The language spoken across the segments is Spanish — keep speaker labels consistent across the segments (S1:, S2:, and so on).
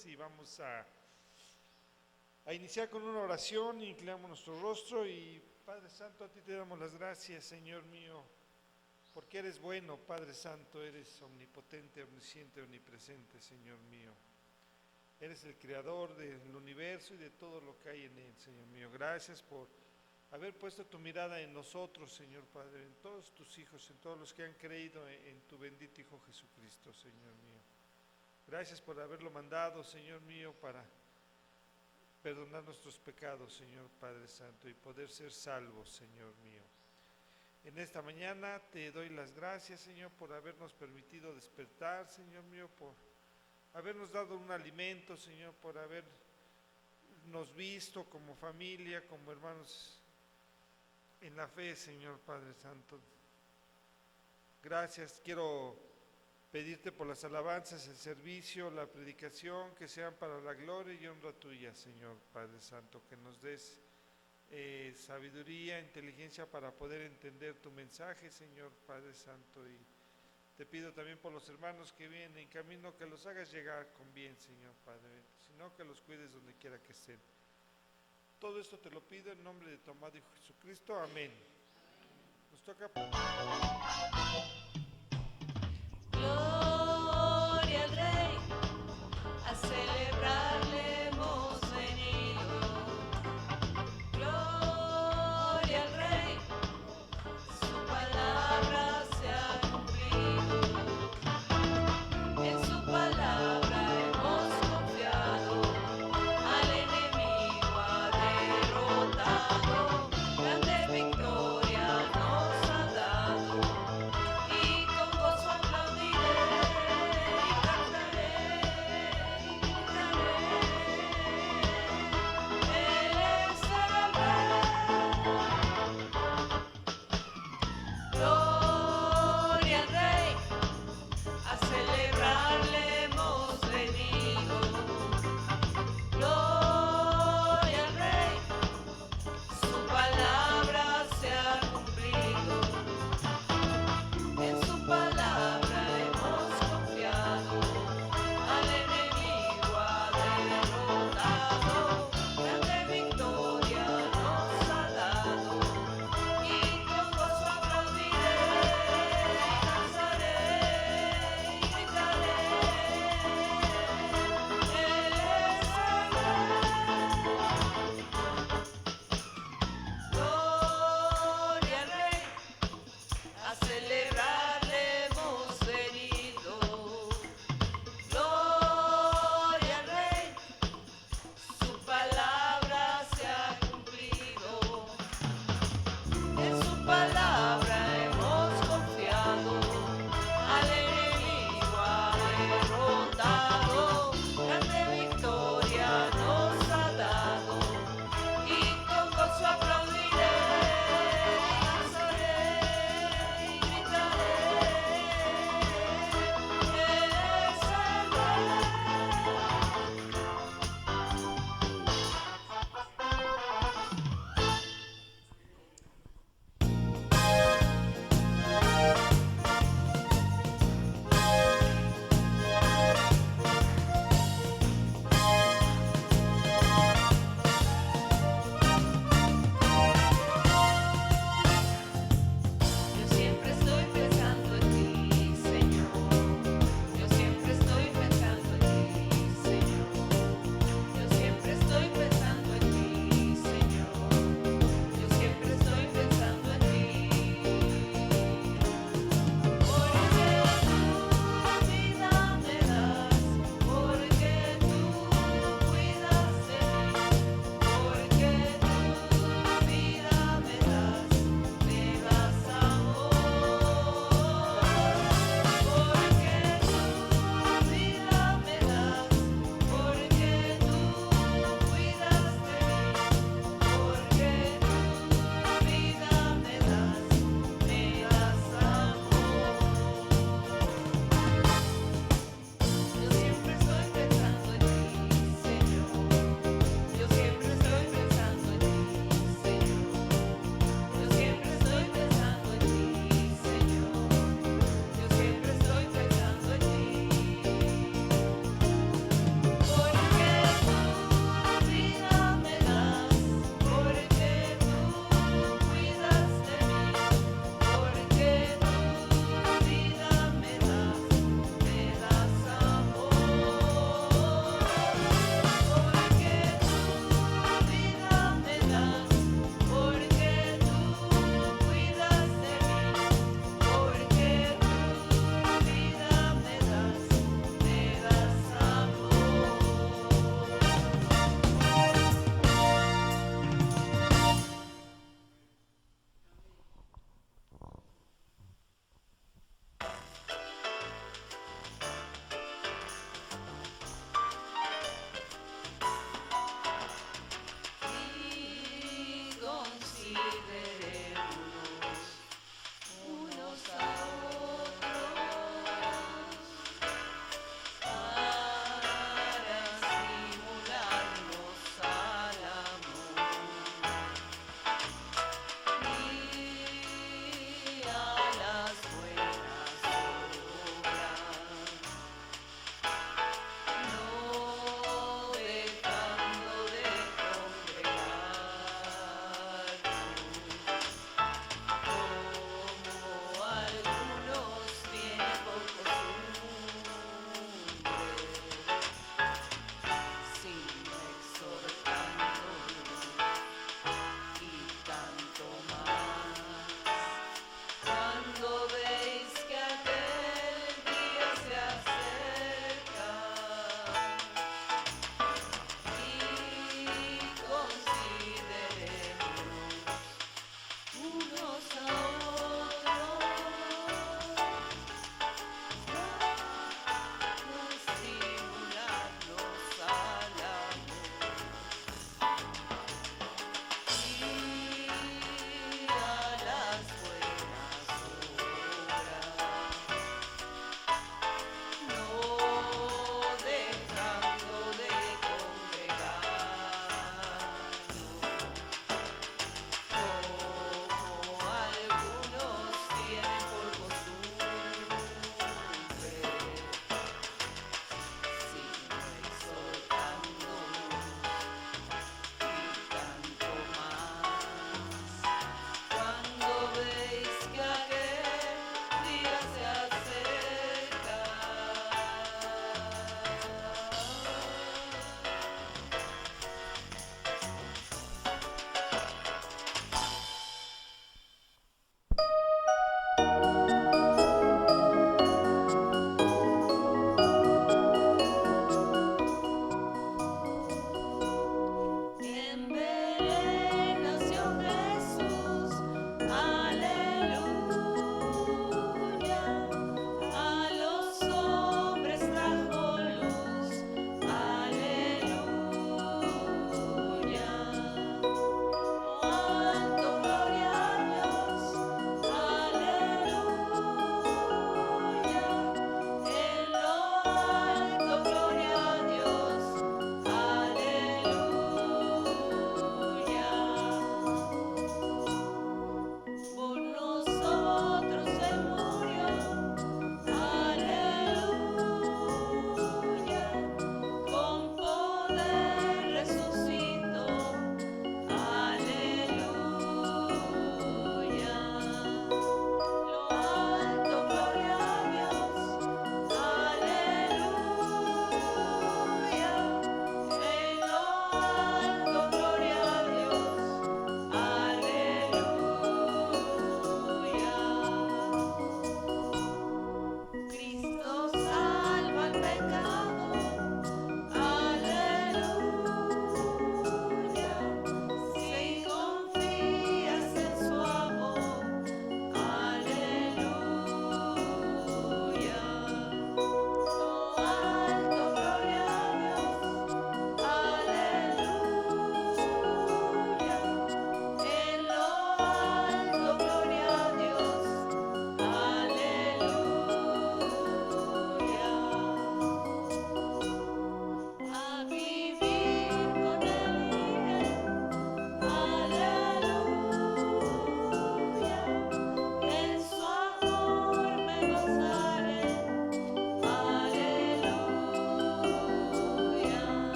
S1: gracias y vamos a iniciar con una oración. Inclinamos nuestro rostro y Padre Santo, a ti te damos las gracias, Señor mío, porque eres bueno, Padre Santo, eres omnipotente, omnisciente, omnipresente, Señor mío. Eres el creador del universo y de todo lo que hay en él, Señor mío. Gracias por haber puesto tu mirada en nosotros, Señor Padre, en todos tus hijos, en todos los que han creído en tu bendito Hijo Jesucristo, Señor mío. Gracias por haberlo mandado, Señor mío, para perdonar nuestros pecados, Señor Padre Santo, y poder ser salvos, Señor mío. En esta mañana te doy las gracias, Señor, por habernos permitido despertar, Señor mío, por habernos dado un alimento, Señor, por habernos visto como familia, como hermanos en la fe, Señor Padre Santo. Gracias, quiero pedirte por las alabanzas, el servicio, la predicación, que sean para la gloria y honra tuya, Señor Padre Santo, que nos des sabiduría, inteligencia para poder entender tu mensaje, Señor Padre Santo, y te pido también por los hermanos que vienen en camino, que los hagas llegar con bien, Señor Padre, sino que los cuides donde quiera que estén. Todo esto te lo pido en nombre de tu amado Hijo Jesucristo, amén. Nos toca...
S2: Gloria al Rey, a celebrarle hemos venido. Gloria al Rey, su palabra se ha cumplido. En su palabra hemos confiado, al enemigo ha derrotado, grande victoria nos ha dado. Y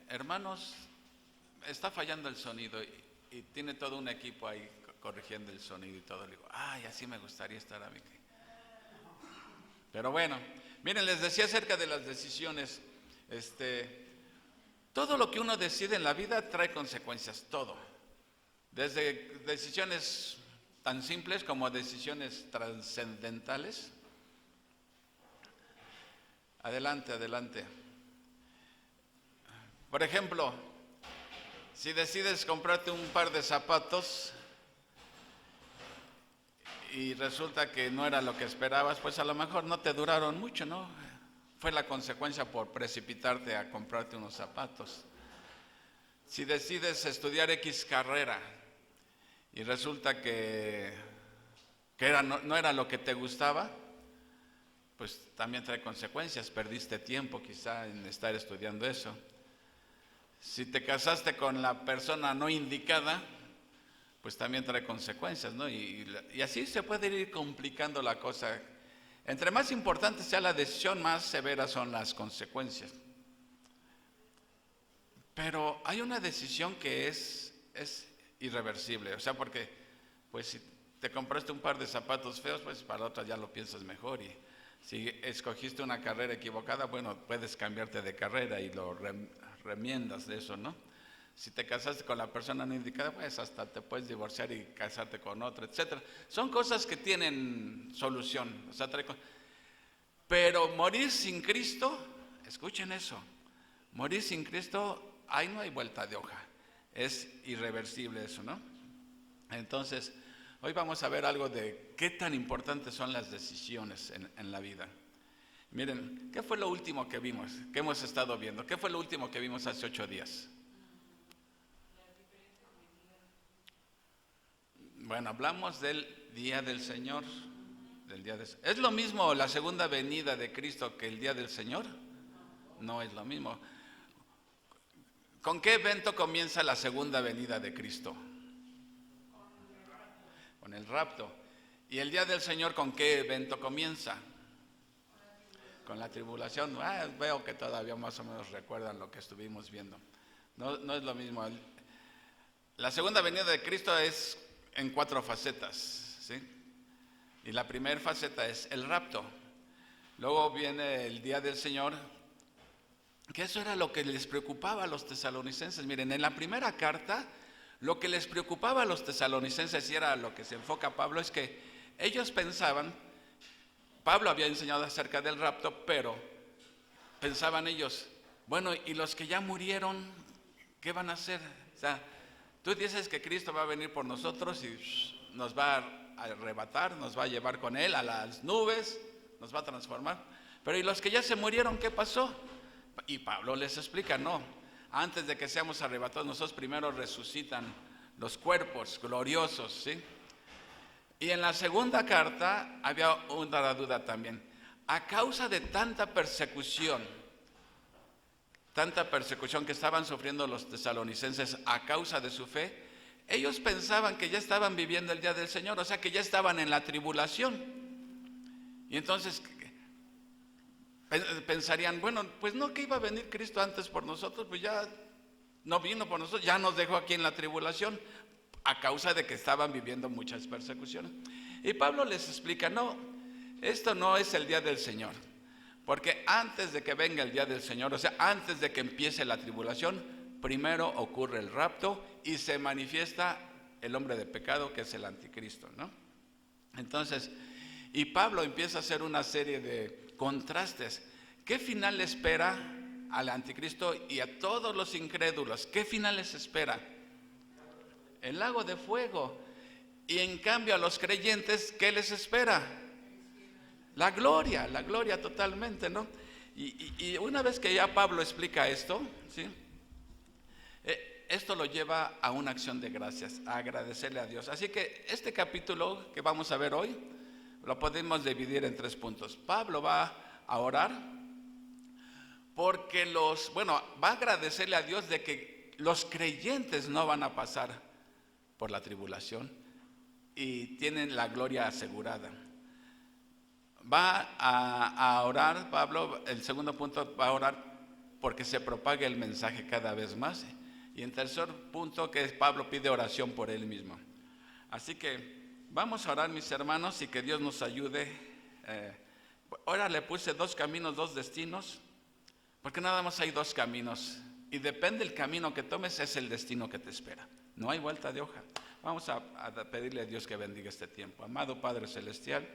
S3: hermanos, está fallando el sonido y tiene todo un equipo ahí corrigiendo el sonido y todo. Le digo, ay, así me gustaría estar a mí. Pero bueno, miren, les decía acerca de las decisiones. Todo lo que uno decide en la vida trae consecuencias, todo. Desde decisiones tan simples como decisiones trascendentales. Adelante, adelante. Por ejemplo, si decides comprarte un par de zapatos y resulta que no era lo que esperabas, pues a lo mejor no te duraron mucho, ¿no? Fue la consecuencia por precipitarte a comprarte unos zapatos. Si decides estudiar X carrera y resulta que no era lo que te gustaba, pues también trae consecuencias. Perdiste tiempo quizá en estar estudiando eso. Si te casaste con la persona no indicada, pues también trae consecuencias, ¿no? Y así se puede ir complicando la cosa. Entre más importante sea la decisión, más severas son las consecuencias. Pero hay una decisión que es irreversible, o sea, porque pues si te compraste un par de zapatos feos, pues para la otra ya lo piensas mejor, y si escogiste una carrera equivocada, bueno, puedes cambiarte de carrera y lo remiendas de eso, ¿no? Si te casaste con la persona no indicada, pues hasta te puedes divorciar y casarte con otra, etcétera. Son cosas que tienen solución, o sea, pero morir sin Cristo, escuchen eso, morir sin Cristo, ahí no hay vuelta de hoja, es irreversible eso, ¿no? Entonces, hoy vamos a ver algo de qué tan importantes son las decisiones en la vida. Miren, ¿qué fue lo último que vimos, que hemos estado viendo? ¿Qué fue lo último que vimos hace 8 días? Bueno, hablamos del día del Señor. ¿Es lo mismo la segunda venida de Cristo que el día del Señor? No es lo mismo. ¿Con qué evento comienza la segunda venida de Cristo? Con el rapto. ¿Y el día del Señor con qué evento comienza? Con la tribulación. Veo que todavía más o menos recuerdan lo que estuvimos viendo. No es lo mismo. La segunda venida de Cristo es en 4 facetas, ¿sí? Y la primera faceta es el rapto. Luego viene el día del Señor, que eso era lo que les preocupaba a los tesalonicenses. Miren, en la primera carta, lo que les preocupaba a los tesalonicenses, y era lo que se enfoca Pablo, es que ellos pensaban, Pablo había enseñado acerca del rapto, pero pensaban ellos, bueno, ¿y los que ya murieron, qué van a hacer? O sea, tú dices que Cristo va a venir por nosotros y nos va a arrebatar, nos va a llevar con Él a las nubes, nos va a transformar. Pero ¿y los que ya se murieron, qué pasó? Y Pablo les explica, no, antes de que seamos arrebatados, nosotros primero resucitan los cuerpos gloriosos, ¿sí? Y en la segunda carta había una duda también. A causa de tanta persecución que estaban sufriendo los tesalonicenses a causa de su fe, ellos pensaban que ya estaban viviendo el día del Señor, o sea que ya estaban en la tribulación. Y entonces pensarían, bueno, pues no que iba a venir Cristo antes por nosotros, pues ya no vino por nosotros, ya nos dejó aquí en la tribulación, a causa de que estaban viviendo muchas persecuciones. Y Pablo les explica, no, esto no es el día del Señor. Porque antes de que venga el día del Señor, o sea, antes de que empiece la tribulación, primero ocurre el rapto y se manifiesta el hombre de pecado, que es el anticristo, ¿no? Entonces, y Pablo empieza a hacer una serie de contrastes. ¿Qué final le espera al anticristo y a todos los incrédulos? ¿Qué final les espera? El lago de fuego. Y en cambio a los creyentes, ¿qué les espera? La gloria totalmente, ¿no? Y una vez que ya Pablo explica esto, ¿sí? Esto lo lleva a una acción de gracias, a agradecerle a Dios. Así que este capítulo que vamos a ver hoy, lo podemos dividir en 3 puntos. Pablo va a orar porque va a agradecerle a Dios de que los creyentes no van a pasar por la tribulación y tienen la gloria asegurada. Va a orar, Pablo, el segundo punto, va a orar porque se propague el mensaje cada vez más. Y en tercer punto, que Pablo pide oración por él mismo. Así que vamos a orar, mis hermanos, y que Dios nos ayude. Ahora le puse 2 caminos, 2 destinos, porque nada más hay 2 caminos. Y depende del camino que tomes, es el destino que te espera. No hay vuelta de hoja. Vamos a pedirle a Dios que bendiga este tiempo. Amado Padre Celestial,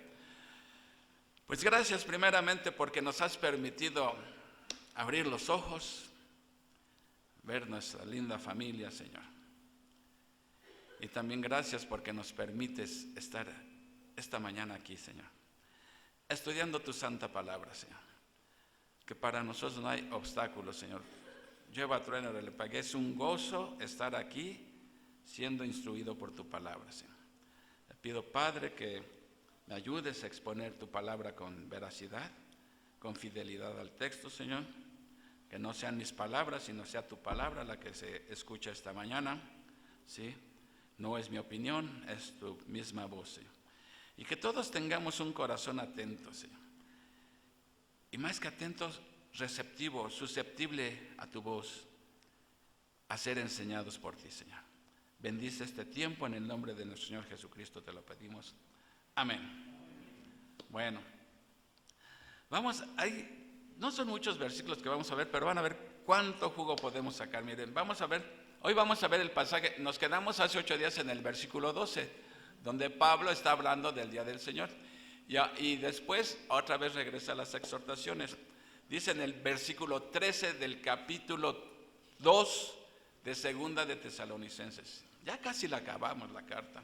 S3: pues gracias primeramente porque nos has permitido abrir los ojos, ver nuestra linda familia, Señor. Y también gracias porque nos permites estar esta mañana aquí, Señor, estudiando tu santa palabra, Señor. Que para nosotros no hay obstáculos, Señor. Lleva a trueno, le pagué. Es un gozo estar aquí siendo instruido por tu palabra, Señor. Te pido, Padre, que me ayudes a exponer tu palabra con veracidad, con fidelidad al texto, Señor. Que no sean mis palabras, sino sea tu palabra la que se escucha esta mañana, ¿sí? No es mi opinión, es tu misma voz, Señor. Y que todos tengamos un corazón atento, Señor. Y más que atentos, receptivo, susceptible a tu voz, a ser enseñados por ti, Señor. Bendice este tiempo en el nombre de nuestro Señor Jesucristo, te lo pedimos. Amén. Bueno, no son muchos versículos que vamos a ver, pero van a ver cuánto jugo podemos sacar. Miren, hoy vamos a ver el pasaje. Nos quedamos hace 8 días en el versículo 12, donde Pablo está hablando del día del Señor. Y después otra vez regresa a las exhortaciones. Dice en el versículo 13 del capítulo 2 de Segunda de Tesalonicenses. Ya casi la acabamos la carta.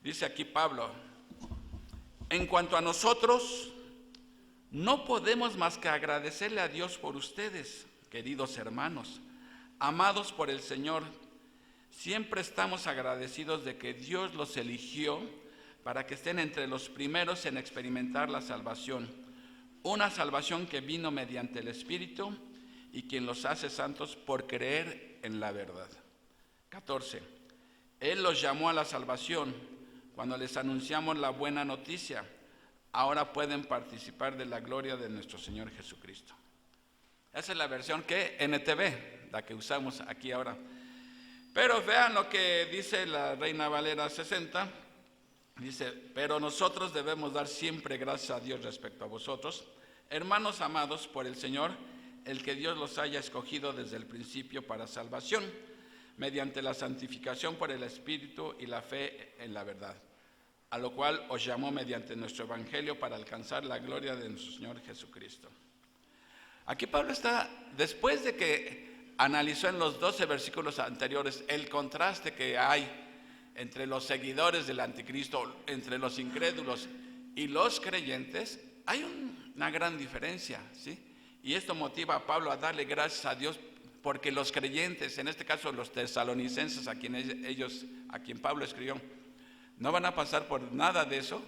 S3: Dice aquí Pablo: en cuanto a nosotros, no podemos más que agradecerle a Dios por ustedes, queridos hermanos, amados por el Señor. Siempre estamos agradecidos de que Dios los eligió para que estén entre los primeros en experimentar la salvación. Una salvación que vino mediante el Espíritu y quien los hace santos por creer en la verdad. 14. Él los llamó a la salvación cuando les anunciamos la buena noticia. Ahora pueden participar de la gloria de nuestro Señor Jesucristo. Esa es la versión que NTV, la que usamos aquí ahora. Pero vean lo que dice la Reina Valera 60. Dice: pero nosotros debemos dar siempre gracias a Dios respecto a vosotros, hermanos amados por el Señor, el que Dios los haya escogido desde el principio para salvación, mediante la santificación por el Espíritu y la fe en la verdad, a lo cual os llamó mediante nuestro Evangelio para alcanzar la gloria de nuestro Señor Jesucristo. Aquí Pablo está, después de que analizó en los 12 versículos anteriores el contraste que hay entre los seguidores del anticristo, entre los incrédulos y los creyentes, hay una gran diferencia, ¿sí? Y esto motiva a Pablo a darle gracias a Dios porque los creyentes, en este caso los tesalonicenses, a quien Pablo escribió, no van a pasar por nada de eso,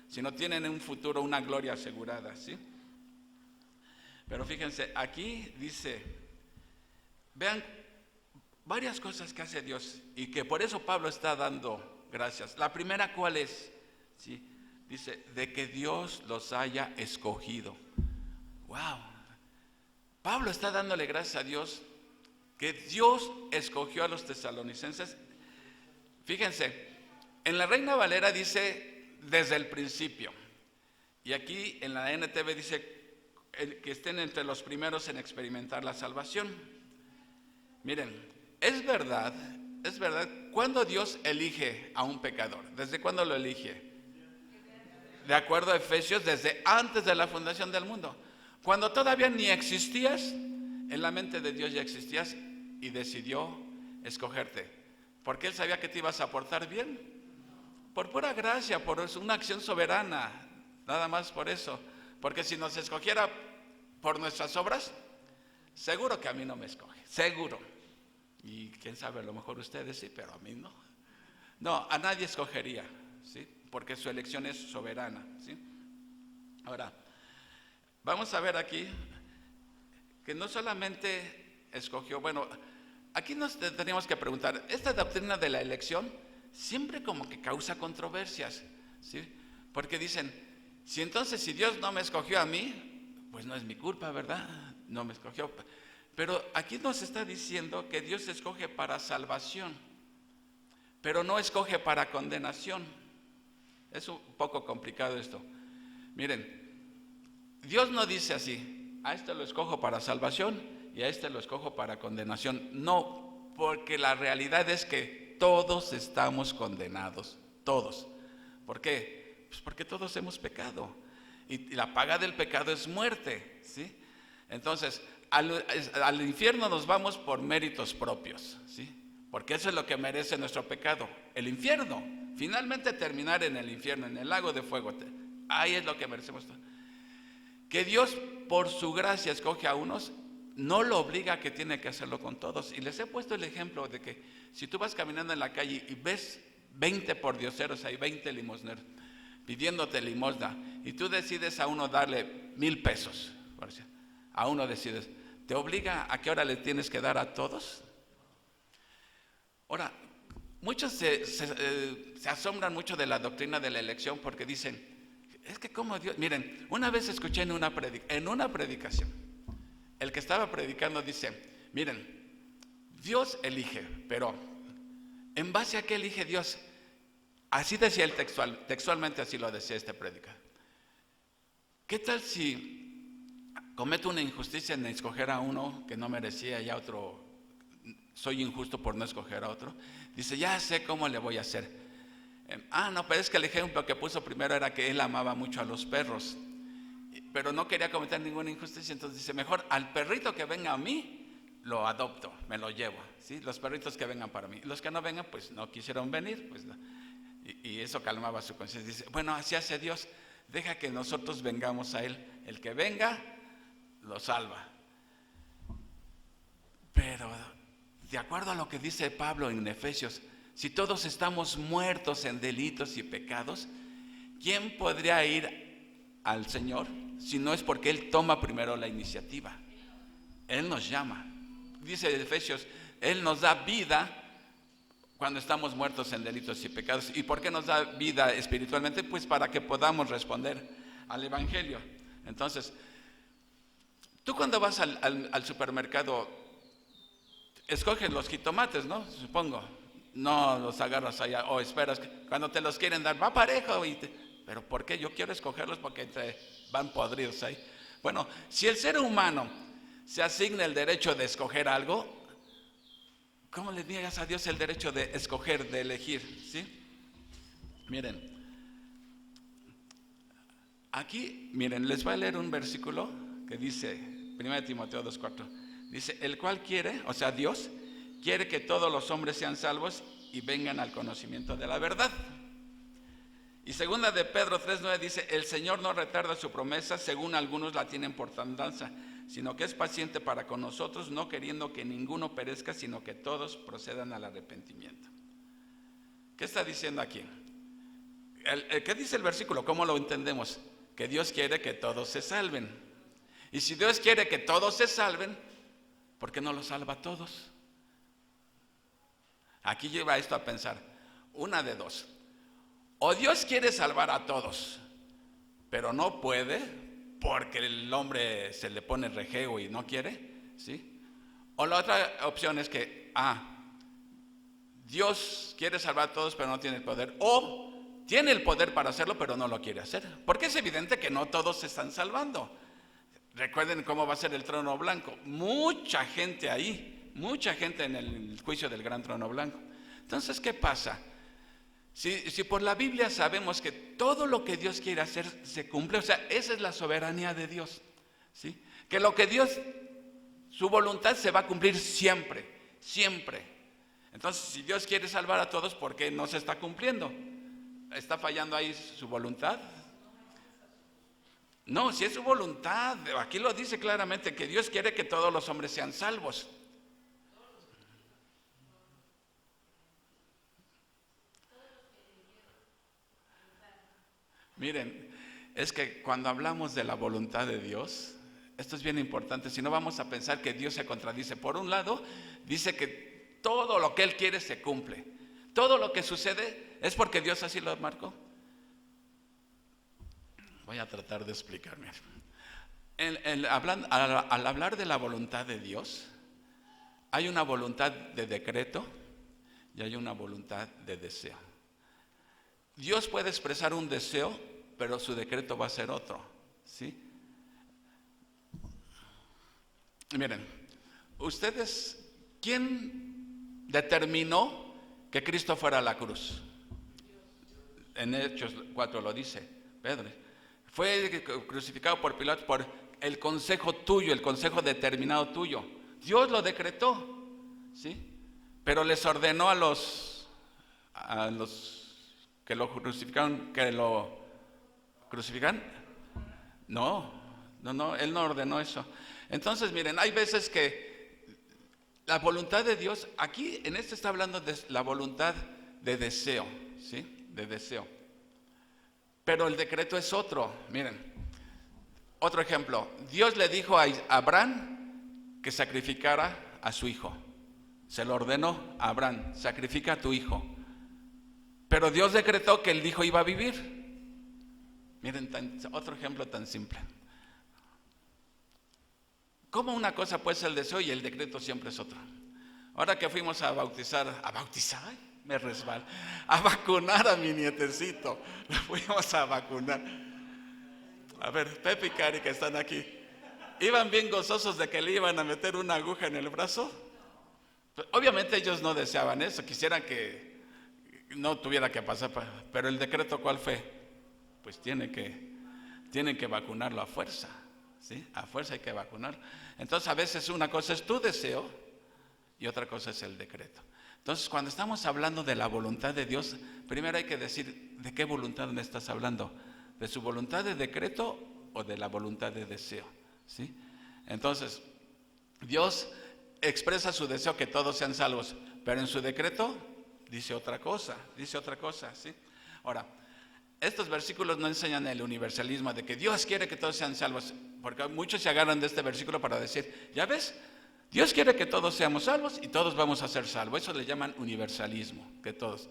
S3: sino tienen en un futuro una gloria asegurada, ¿sí? Pero fíjense, aquí dice, vean varias cosas que hace Dios y que por eso Pablo está dando gracias. La primera, ¿cuál es? ¿Sí? Dice, de que Dios los haya escogido. ¡Wow! Pablo está dándole gracias a Dios que Dios escogió a los tesalonicenses. Fíjense, en la Reina Valera dice desde el principio, y aquí en la NTV dice que estén entre los primeros en experimentar la salvación. Miren, es verdad, cuando Dios elige a un pecador, ¿desde cuándo lo elige? De acuerdo a Efesios, desde antes de la fundación del mundo. Cuando todavía ni existías, en la mente de Dios ya existías y decidió escogerte. Porque Él sabía que te ibas a portar bien. Por pura gracia, por una acción soberana, nada más por eso. Porque si nos escogiera por nuestras obras, seguro que a mí no me escoge, seguro. Y quién sabe, a lo mejor ustedes sí, pero a mí no. No, a nadie escogería, ¿sí? Porque su elección es soberana, ¿sí? Ahora, vamos a ver aquí que no solamente escogió, bueno, aquí nos teníamos que preguntar, esta doctrina de la elección siempre como que causa controversias, ¿sí? Porque dicen, si Dios no me escogió a mí, pues no es mi culpa, ¿verdad? No me escogió. Pero aquí nos está diciendo que Dios escoge para salvación, pero no escoge para condenación. Es un poco complicado esto. Miren, Dios no dice así: a este lo escojo para salvación y a este lo escojo para condenación. No, porque la realidad es que todos estamos condenados, todos. ¿Por qué? Pues porque todos hemos pecado y la paga del pecado es muerte, ¿sí? Entonces, al infierno nos vamos por méritos propios, ¿sí? Porque eso es lo que merece nuestro pecado, el infierno. Finalmente terminar en el infierno, en el lago de fuego. Ahí es lo que merecemos. Que Dios por su gracia escoge a unos, no lo obliga a que tiene que hacerlo con todos. Y les he puesto el ejemplo de que si tú vas caminando en la calle y ves 20 pordioseros, hay 20 limosneros pidiéndote limosna, y tú decides a uno darle 1,000 pesos, a uno decides, ¿te obliga a qué hora le tienes que dar a todos? Ahora, muchos se asombran mucho de la doctrina de la elección porque dicen, es que como Dios... Miren, una vez escuché en una predicación, el que estaba predicando dice, miren, Dios elige, pero ¿en base a qué elige Dios? Así decía el textualmente así lo decía este predicador. ¿Qué tal si cometo una injusticia en escoger a uno que no merecía y a otro, soy injusto por no escoger a otro? Dice, ya sé cómo le voy a hacer. No, pero es que el ejemplo que puso primero era que él amaba mucho a los perros, pero no quería cometer ninguna injusticia, entonces dice, mejor al perrito que venga a mí, lo adopto, me lo llevo, ¿sí? Los perritos que vengan para mí, los que no vengan, pues no quisieron venir, pues no. Y eso calmaba su conciencia. Dice, bueno, así hace Dios, deja que nosotros vengamos a Él, el que venga, lo salva. Pero de acuerdo a lo que dice Pablo en Efesios, si todos estamos muertos en delitos y pecados, ¿quién podría ir al Señor si no es porque Él toma primero la iniciativa? Él nos llama. Dice Efesios, Él nos da vida cuando estamos muertos en delitos y pecados. ¿Y por qué nos da vida espiritualmente? Pues para que podamos responder al Evangelio. Entonces, tú cuando vas al supermercado, escoges los jitomates, ¿no? Supongo. No los agarras allá o esperas que cuando te los quieren dar, va parejo. Pero ¿por qué? Yo quiero escogerlos porque van podridos ahí. Bueno, si el ser humano se asigna el derecho de escoger algo, ¿cómo le niegas a Dios el derecho de escoger, de elegir? ¿Sí? Miren, aquí, les voy a leer un versículo que dice, 1 Timoteo 2:4, dice, el cual quiere, o sea, Dios, quiere que todos los hombres sean salvos y vengan al conocimiento de la verdad. Y 2 de Pedro 3:9 dice, el Señor no retarda su promesa, según algunos la tienen por tardanza, sino que es paciente para con nosotros, no queriendo que ninguno perezca, sino que todos procedan al arrepentimiento. ¿Qué está diciendo aquí? ¿Qué dice el versículo? ¿Cómo lo entendemos? Que Dios quiere que todos se salven. Y si Dios quiere que todos se salven, ¿por qué no los salva a todos? Aquí lleva esto a pensar, una de dos. O Dios quiere salvar a todos, pero no puede, porque el hombre se le pone rejego y no quiere, ¿sí? O la otra opción es que, Dios quiere salvar a todos, pero no tiene el poder, o tiene el poder para hacerlo, pero no lo quiere hacer, porque es evidente que no todos se están salvando. Recuerden cómo va a ser el trono blanco, mucha gente ahí, mucha gente en el juicio del gran trono blanco. Entonces, ¿qué pasa? Si por la Biblia sabemos que todo lo que Dios quiere hacer se cumple, o sea, esa es la soberanía de Dios, ¿sí? Que lo que Dios, su voluntad se va a cumplir siempre, siempre. Entonces, si Dios quiere salvar a todos, ¿por qué no se está cumpliendo? ¿Está fallando ahí su voluntad? No, si es su voluntad, aquí lo dice claramente, que Dios quiere que todos los hombres sean salvos. Miren, es que cuando hablamos de la voluntad de Dios, esto es bien importante, si no vamos a pensar que Dios se contradice. Por un lado, dice que todo lo que Él quiere se cumple. Todo lo que sucede es porque Dios así lo marcó. Voy a tratar de explicarme. Al hablar de la voluntad de Dios, hay una voluntad de decreto y hay una voluntad de deseo. Dios puede expresar un deseo, pero su decreto va a ser otro, ¿sí? Miren, ustedes, ¿quién determinó que Cristo fuera a la cruz? En Hechos 4 lo dice Pedro. Fue crucificado por Pilato por el consejo tuyo, el consejo determinado tuyo. Dios lo decretó, ¿sí? Pero les ordenó a los que lo crucificaron, que lo crucifican. No, Él no ordenó eso. Entonces, miren, hay veces que la voluntad de Dios, aquí en este está hablando de la voluntad de deseo, ¿sí? De deseo. Pero el decreto es otro. Miren, otro ejemplo. Dios le dijo a Abraham que sacrificara a su hijo. Se lo ordenó a Abraham, sacrifica a tu hijo. Pero Dios decretó que el hijo iba a vivir. Miren, otro ejemplo tan simple. ¿Cómo una cosa puede ser el deseo y el decreto siempre es otro? Ahora que fuimos a bautizar, me resbalo, a vacunar a mi nietecito, lo fuimos a vacunar. A ver, Pepe y Cari que están aquí, iban bien gozosos de que le iban a meter una aguja en el brazo. Obviamente ellos no deseaban eso, quisieran que no tuviera que pasar, pero el decreto ¿cuál fue? Pues tienen que vacunarlo a fuerza, ¿sí? A fuerza hay que vacunarlo. Entonces a veces una cosa es tu deseo y otra cosa es el decreto. Entonces cuando estamos hablando de la voluntad de Dios, primero hay que decir ¿de qué voluntad me estás hablando? ¿De su voluntad de decreto o de la voluntad de deseo? ¿Sí? Entonces Dios expresa su deseo que todos sean salvos, pero en su decreto dice otra cosa, ¿sí? Ahora, estos versículos no enseñan el universalismo de que Dios quiere que todos sean salvos, porque muchos se agarran de este versículo para decir, ¿ya ves? Dios quiere que todos seamos salvos y todos vamos a ser salvos. Eso le llaman universalismo, que todos.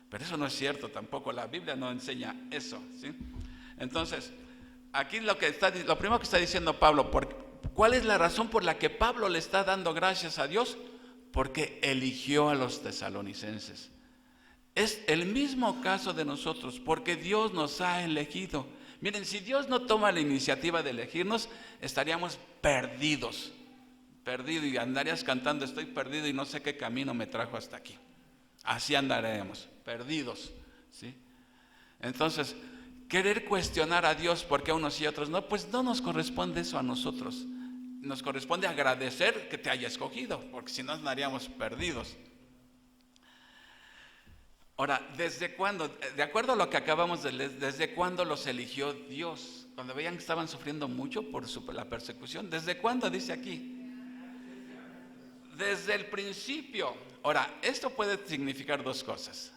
S3: Pero eso no es cierto tampoco, la Biblia no enseña eso, ¿sí? Entonces, aquí lo primero que está diciendo Pablo, ¿cuál es la razón por la que Pablo le está dando gracias a Dios? Porque eligió a los tesalonicenses. Es el mismo caso de nosotros, porque Dios nos ha elegido. Miren, si Dios no toma la iniciativa de elegirnos, estaríamos perdidos y andarías cantando, estoy perdido y no sé qué camino me trajo hasta aquí. Así andaremos, perdidos, ¿sí? Entonces, querer cuestionar a Dios porque a unos y otros no, pues no nos corresponde eso a nosotros. Nos corresponde agradecer que te haya escogido, porque si no andaríamos perdidos. Ahora, ¿desde cuándo? De acuerdo a lo que acabamos de leer, ¿desde cuándo los eligió Dios? Cuando veían que estaban sufriendo mucho por la persecución. ¿Desde cuándo dice aquí? Desde el principio. Ahora, esto puede significar dos cosas.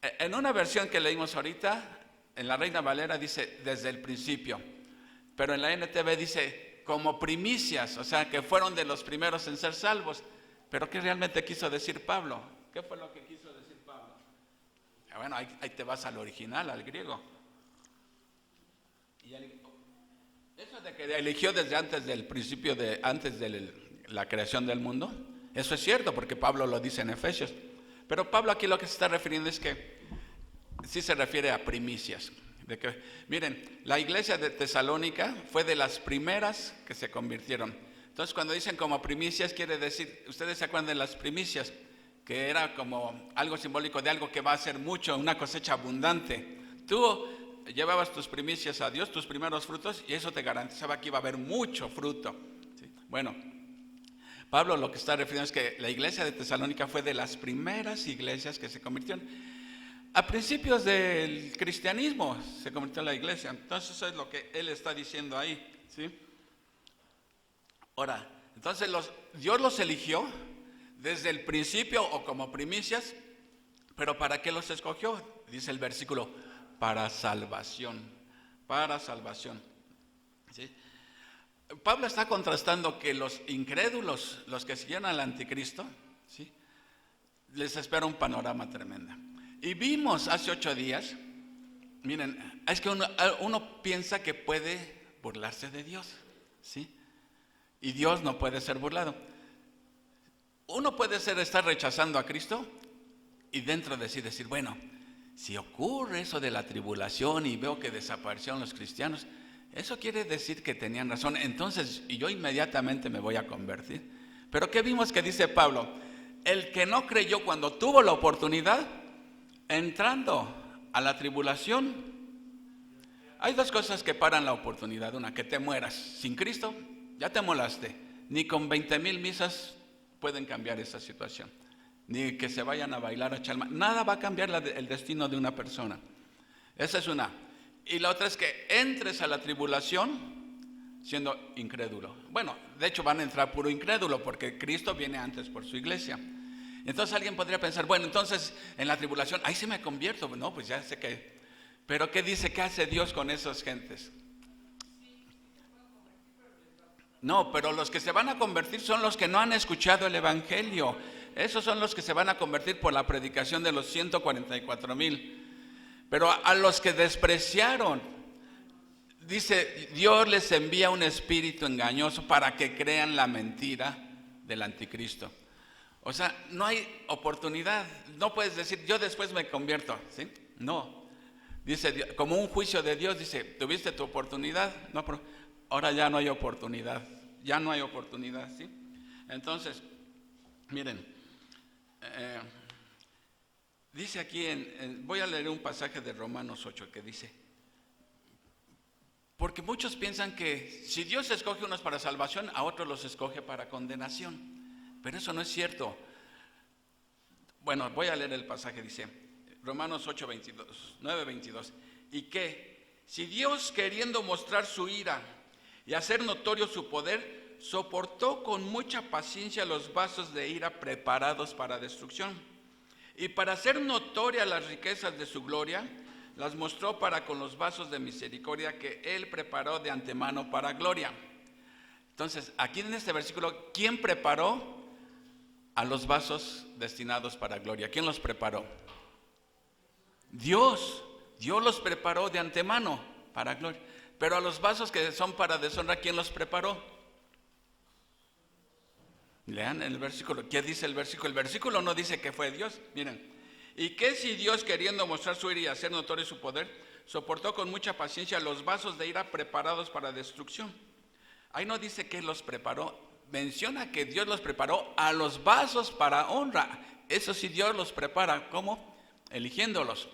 S3: En una versión que leímos ahorita, en la Reina Valera dice desde el principio, pero en la NTV dice como primicias, o sea que fueron de los primeros en ser salvos. Pero ¿qué realmente quiso decir Pablo? ¿Qué fue lo que quiso decir Pablo? Bueno, ahí te vas al original, al griego. Y eso de que eligió desde antes del principio, antes de la creación del mundo, eso es cierto porque Pablo lo dice en Efesios. Pero Pablo aquí lo que se está refiriendo es que sí se refiere a primicias. Miren, la iglesia de Tesalónica fue de las primeras que se convirtieron. Entonces cuando dicen como primicias quiere decir, ustedes se acuerdan de las primicias, que era como algo simbólico de algo que va a ser mucho, una cosecha abundante. Tú llevabas tus primicias a Dios, tus primeros frutos, y eso te garantizaba que iba a haber mucho fruto, ¿sí? Bueno, Pablo lo que está refiriendo es que la iglesia de Tesalónica fue de las primeras iglesias que se convirtieron. A principios del cristianismo se convirtió en la iglesia. Entonces eso es lo que él está diciendo ahí, ¿sí? Ahora, entonces Dios los eligió desde el principio o como primicias, pero ¿para qué los escogió? Dice el versículo, para salvación, ¿sí? Pablo está contrastando que los incrédulos, los que siguieron al anticristo, ¿sí? Les espera un panorama tremendo. Y vimos hace 8 días, miren, es que uno piensa que puede burlarse de Dios, ¿sí? Y Dios no puede ser burlado. Uno puede estar rechazando a Cristo y dentro de sí decir, bueno, si ocurre eso de la tribulación y veo que desaparecieron los cristianos, eso quiere decir que tenían razón, entonces y yo inmediatamente me voy a convertir. Pero ¿qué vimos que dice Pablo? El que no creyó cuando tuvo la oportunidad, entrando a la tribulación, hay dos cosas que paran la oportunidad. Una, que te mueras. Sin Cristo, ya te molaste. Ni con 20,000 misas pueden cambiar esa situación. Ni que se vayan a bailar a Chalma. Nada va a cambiar el destino de una persona. Esa es una. Y la otra es que entres a la tribulación siendo incrédulo. Bueno, de hecho van a entrar puro incrédulo porque Cristo viene antes por su iglesia. Entonces alguien podría pensar, bueno, entonces en la tribulación, ahí sí me convierto. No, pues ya sé que... Pero ¿qué dice? ¿Qué hace Dios con esas gentes? No, pero los que se van a convertir son los que no han escuchado el evangelio. Esos son los que se van a convertir por la predicación de los 144,000. Pero a los que despreciaron, dice, Dios les envía un espíritu engañoso para que crean la mentira del anticristo. O sea, no hay oportunidad. No puedes decir, yo después me convierto, ¿sí? No. Dice, como un juicio de Dios, dice, tuviste tu oportunidad, no, pero ahora ya no hay oportunidad. Ya no hay oportunidad, ¿sí? Entonces, miren, dice aquí, voy a leer un pasaje de Romanos 8 que dice, porque muchos piensan que si Dios escoge unos para salvación, a otros los escoge para condenación, pero eso no es cierto. Bueno, voy a leer el pasaje, dice Romanos 9:22, y que si Dios, queriendo mostrar su ira y hacer notorio su poder, soportó con mucha paciencia los vasos de ira preparados para destrucción, y para hacer notorias las riquezas de su gloria, las mostró para con los vasos de misericordia que Él preparó de antemano para gloria. Entonces, aquí en este versículo, ¿quién preparó a los vasos destinados para gloria? ¿Quién los preparó? Dios. Dios los preparó de antemano para gloria. Pero a los vasos que son para deshonra, ¿quién los preparó? Lean el versículo. ¿Qué dice el versículo? El versículo no dice que fue Dios. Miren. Y que si Dios, queriendo mostrar su ira y hacer notorio su poder, soportó con mucha paciencia los vasos de ira preparados para destrucción. Ahí no dice que los preparó. Menciona que Dios los preparó a los vasos para honra. Eso sí, Dios los prepara. ¿Cómo? Eligiéndolos.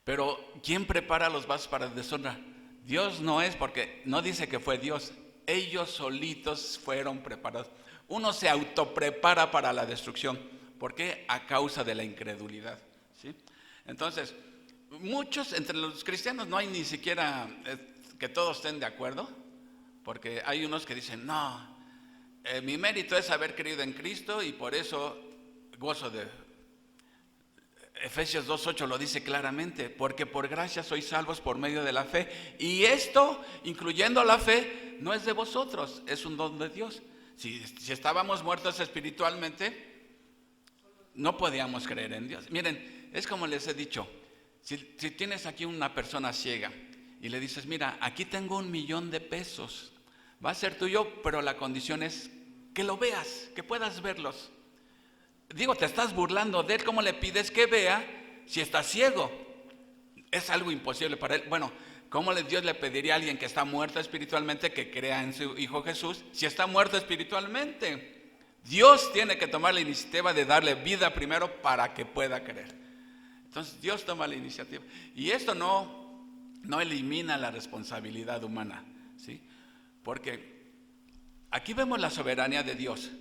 S3: Pero ¿quién prepara los vasos para deshonra? Dios no es, porque no dice que fue Dios. Ellos solitos fueron preparados. Uno se autoprepara para la destrucción. ¿Por qué? A causa de la incredulidad, ¿sí? Entonces, muchos entre los cristianos no hay ni siquiera que todos estén de acuerdo, porque hay unos que dicen, no, mi mérito es haber creído en Cristo y por eso gozo de... Efesios 2:8 lo dice claramente, porque por gracia sois salvos por medio de la fe, y esto, incluyendo la fe, no es de vosotros, es un don de Dios. Si estábamos muertos espiritualmente, no podíamos creer en Dios. Miren, es como les he dicho, si tienes aquí una persona ciega y le dices, mira, aquí tengo 1,000,000 de pesos, va a ser tuyo, pero la condición es que lo veas, que puedas verlos. Digo, te estás burlando de él. ¿Cómo le pides que vea si está ciego? Es algo imposible para él. Bueno, ¿cómo Dios le pediría a alguien que está muerto espiritualmente que crea en su Hijo Jesús si está muerto espiritualmente? Dios tiene que tomar la iniciativa de darle vida primero para que pueda creer. Entonces Dios toma la iniciativa. Y esto no elimina la responsabilidad humana, ¿sí? Porque aquí vemos la soberanía de Dios,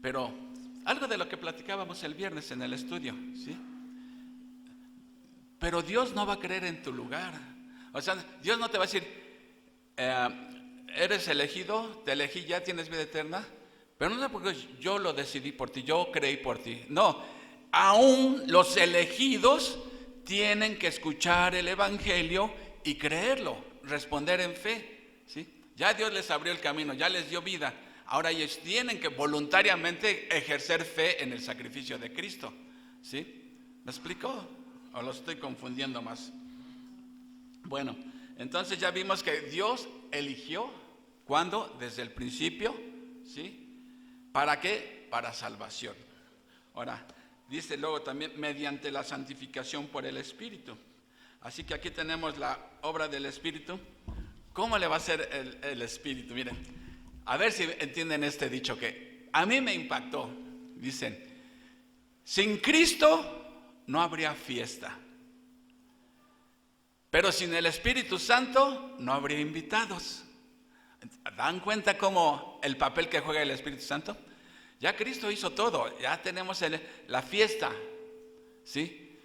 S3: pero algo de lo que platicábamos el viernes en el estudio, ¿sí? Pero Dios no va a creer en tu lugar. O sea, Dios no te va a decir, eres elegido, te elegí, ya tienes vida eterna, pero no es porque yo lo decidí por ti, yo creí por ti. No, aún los elegidos tienen que escuchar el evangelio y creerlo, responder en fe, ¿sí? Ya Dios les abrió el camino, ya les dio vida. Ahora ellos tienen que voluntariamente ejercer fe en el sacrificio de Cristo, ¿sí? ¿Me explico? ¿O lo estoy confundiendo más? Bueno, Entonces ya vimos que Dios eligió, ¿cuándo? Desde el principio, ¿sí? ¿Para qué? Para salvación. Ahora, dice luego también, mediante la santificación por el Espíritu. Así que aquí tenemos la obra del Espíritu. ¿Cómo le va a hacer el Espíritu? Miren, a ver si entienden este dicho que a mí me impactó. Dicen, sin Cristo no habría fiesta. Pero sin el Espíritu Santo no habría invitados. ¿Dan cuenta cómo el papel que juega el Espíritu Santo? Ya Cristo hizo todo, ya tenemos la fiesta, ¿sí?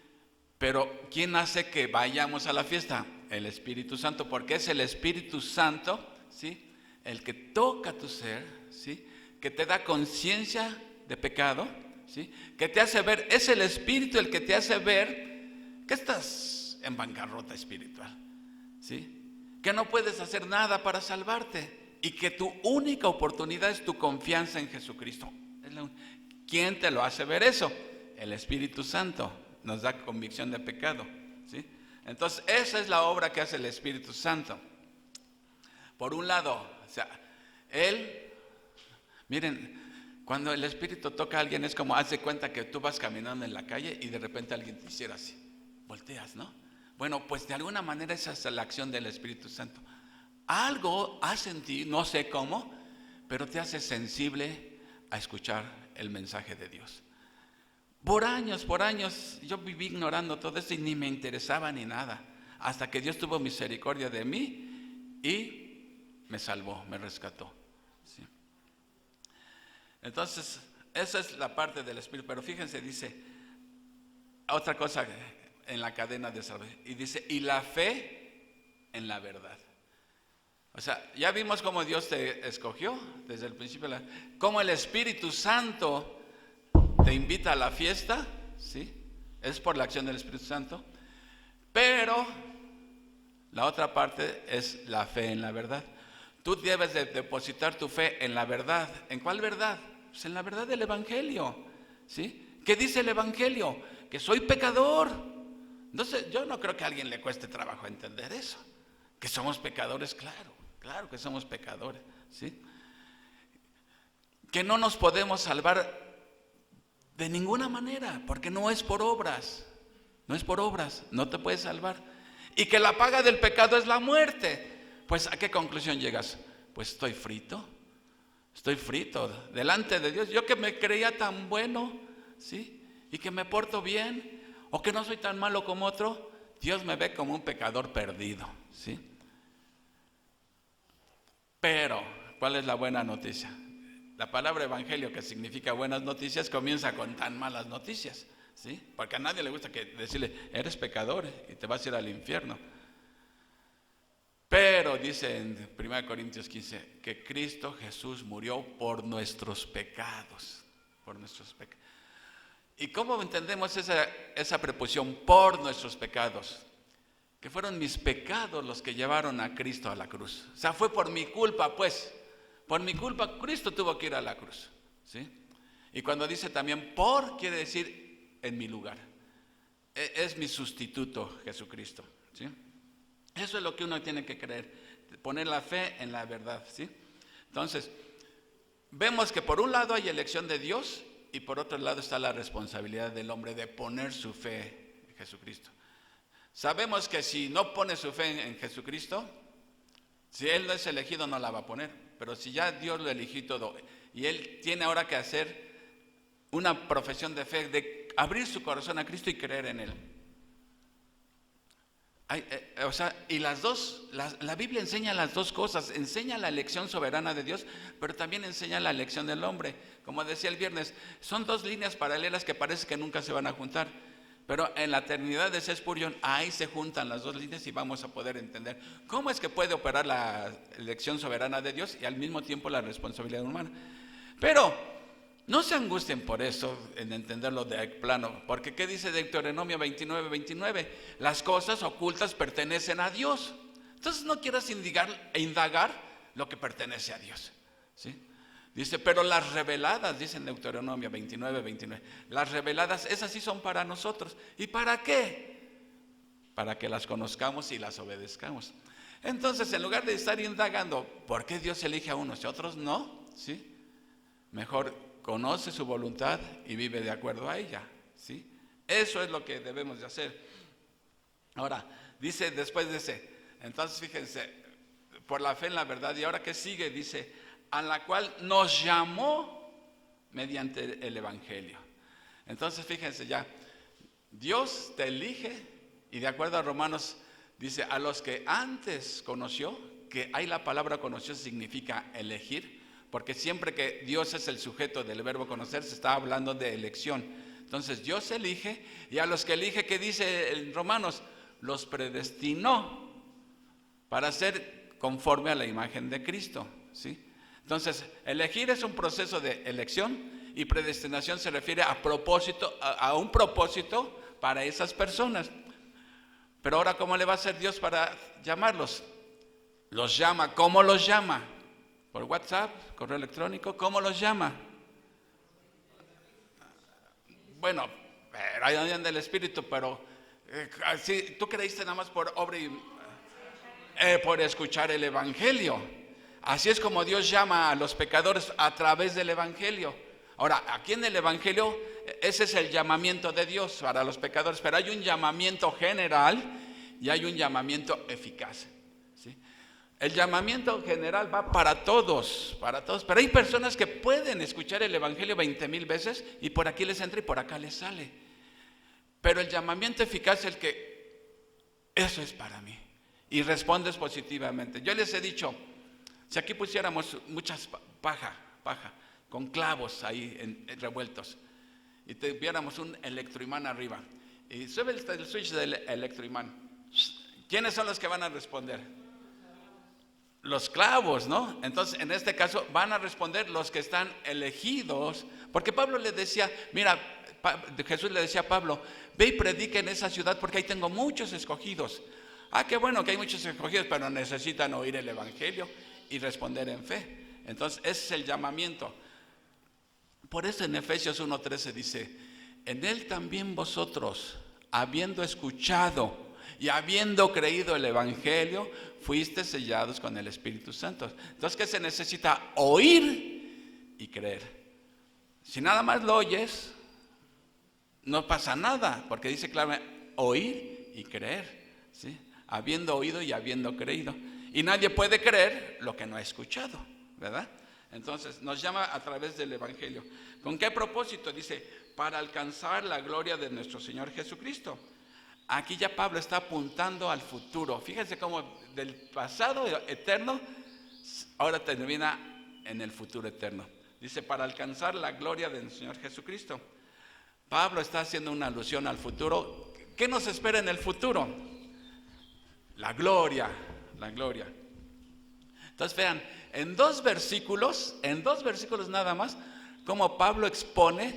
S3: Pero ¿quién hace que vayamos a la fiesta? El Espíritu Santo, porque es el Espíritu Santo, ¿sí? El que toca tu ser, ¿sí? Que te da conciencia de pecado, ¿sí? Que te hace ver, es el Espíritu el que te hace ver que estás en bancarrota espiritual, ¿sí? Que no puedes hacer nada para salvarte y que tu única oportunidad es tu confianza en Jesucristo. ¿Quién te lo hace ver eso? El Espíritu Santo nos da convicción de pecado, ¿sí? Entonces esa es la obra que hace el Espíritu Santo. Por un lado, o sea, miren, cuando el Espíritu toca a alguien es como, haz de cuenta que tú vas caminando en la calle y de repente alguien te hiciera así, volteas, ¿no? Bueno, pues de alguna manera esa es la acción del Espíritu Santo. Algo hace en ti, no sé cómo, pero te hace sensible a escuchar el mensaje de Dios. Por años, yo viví ignorando todo eso y ni me interesaba ni nada. Hasta que Dios tuvo misericordia de mí y me salvó, me rescató. ¿Sí? Entonces, esa es la parte del Espíritu. Pero fíjense, dice otra cosa en la cadena de salvación. Y dice, y la fe en la verdad. O sea, ya vimos cómo Dios te escogió desde el principio, cómo el Espíritu Santo te invita a la fiesta, ¿sí? Es por la acción del Espíritu Santo. Pero la otra parte es la fe en la verdad. Tú debes de depositar tu fe en la verdad. ¿En cuál verdad? Pues en la verdad del Evangelio, ¿sí? ¿Qué dice el Evangelio? Que soy pecador. Entonces, yo no creo que a alguien le cueste trabajo entender eso. Que somos pecadores, claro que somos pecadores, ¿sí? Que no nos podemos salvar de ninguna manera, porque no es por obras, no te puedes salvar. Y que la paga del pecado es la muerte. Pues, ¿a qué conclusión llegas? Pues estoy frito delante de Dios. Yo que me creía tan bueno, ¿sí? Y que me porto bien, o que no soy tan malo como otro, Dios me ve como un pecador perdido, ¿sí? Pero, ¿cuál es la buena noticia? La palabra evangelio, que significa buenas noticias, comienza con tan malas noticias, ¿sí? Porque a nadie le gusta decirle, eres pecador y te vas a ir al infierno. Pero dice en 1 Corintios 15 que Cristo Jesús murió por nuestros pecados, ¿Y cómo entendemos esa preposición, por nuestros pecados? Que fueron mis pecados los que llevaron a Cristo a la cruz. O sea, fue por mi culpa, pues. Por mi culpa Cristo tuvo que ir a la cruz, ¿sí? Y cuando dice también por, quiere decir en mi lugar. Es mi sustituto Jesucristo, ¿sí? Eso es lo que uno tiene que creer, poner la fe en la verdad, ¿sí? Entonces, vemos que por un lado hay elección de Dios y por otro lado está la responsabilidad del hombre de poner su fe en Jesucristo. Sabemos que si no pone su fe en Jesucristo, si él no es elegido no la va a poner, pero si ya Dios lo eligió todo y él tiene ahora que hacer una profesión de fe, de abrir su corazón a Cristo y creer en él. Y las dos, la Biblia enseña las dos cosas, enseña la elección soberana de Dios, pero también enseña la elección del hombre. Como decía el viernes, son dos líneas paralelas que parece que nunca se van a juntar, pero en la eternidad de C. Spurgeon, ahí se juntan las dos líneas y vamos a poder entender cómo es que puede operar la elección soberana de Dios y al mismo tiempo la responsabilidad humana. Pero no se angustien por eso, en entenderlo de plano, porque ¿qué dice Deuteronomio 29:29? Las cosas ocultas pertenecen a Dios. Entonces no quieras indagar lo que pertenece a Dios, ¿sí? Dice, pero las reveladas, dice en Deuteronomio 29:29, las reveladas, esas sí son para nosotros. ¿Y para qué? Para que las conozcamos y las obedezcamos. Entonces, en lugar de estar indagando por qué Dios elige a unos y a otros no, ¿sí? Mejor conoce su voluntad y vive de acuerdo a ella, ¿sí? Eso es lo que debemos de hacer. Ahora, dice después de ese, entonces fíjense, por la fe en la verdad, y ahora que sigue, dice, a la cual nos llamó mediante el Evangelio. Entonces fíjense ya, Dios te elige, y de acuerdo a Romanos, dice, a los que antes conoció, que ahí la palabra conoció significa elegir, porque siempre que Dios es el sujeto del verbo conocer, se está hablando de elección. Entonces Dios elige, y a los que elige, ¿qué dice en Romanos? Los predestinó para ser conforme a la imagen de Cristo, ¿sí? Entonces, elegir es un proceso de elección, y predestinación se refiere a propósito, a un propósito para esas personas. Pero ahora, ¿cómo le va a hacer Dios para llamarlos? Los llama. ¿Cómo los llama? ¿Por WhatsApp? ¿Correo electrónico? ¿Cómo los llama? Bueno, ahí anda el Espíritu, pero si tú creíste nada más por obra y por escuchar el Evangelio. Así es como Dios llama a los pecadores, a través del Evangelio. Ahora, aquí en el Evangelio, ese es el llamamiento de Dios para los pecadores, pero hay un llamamiento general y hay un llamamiento eficaz, ¿sí? El llamamiento general va para todos, pero hay personas que pueden escuchar el Evangelio 20,000 veces y por aquí les entra y por acá les sale. Pero el llamamiento eficaz es el que, eso es para mí, y respondes positivamente. Yo les he dicho, si aquí pusiéramos muchas paja, con clavos ahí revueltos, y tuviéramos un electroimán arriba, y sube el switch del electroimán, ¿quiénes son los que van a responder? Los clavos, ¿no? Entonces, en este caso, van a responder los que están elegidos, porque Pablo le decía, mira, Jesús le decía a Pablo, ve y predica en esa ciudad porque ahí tengo muchos escogidos. Ah, qué bueno que hay muchos escogidos, pero necesitan oír el Evangelio y responder en fe. Entonces, ese es el llamamiento. Por eso en Efesios 1:13 dice, en él también vosotros, habiendo escuchado y habiendo creído el Evangelio, fuiste sellados con el Espíritu Santo. Entonces, ¿qué se necesita? Oír y creer. Si nada más lo oyes, no pasa nada, porque dice claramente, oír y creer, ¿sí? Habiendo oído y habiendo creído. Y nadie puede creer lo que no ha escuchado, ¿verdad? Entonces, nos llama a través del Evangelio. ¿Con qué propósito? Dice, para alcanzar la gloria de nuestro Señor Jesucristo. Aquí ya Pablo está apuntando al futuro. Fíjense cómo del pasado eterno, ahora termina en el futuro eterno. Dice, para alcanzar la gloria del Señor Jesucristo. Pablo está haciendo una alusión al futuro. ¿Qué nos espera en el futuro? La gloria, la gloria. Entonces vean, en dos versículos nada más, como Pablo expone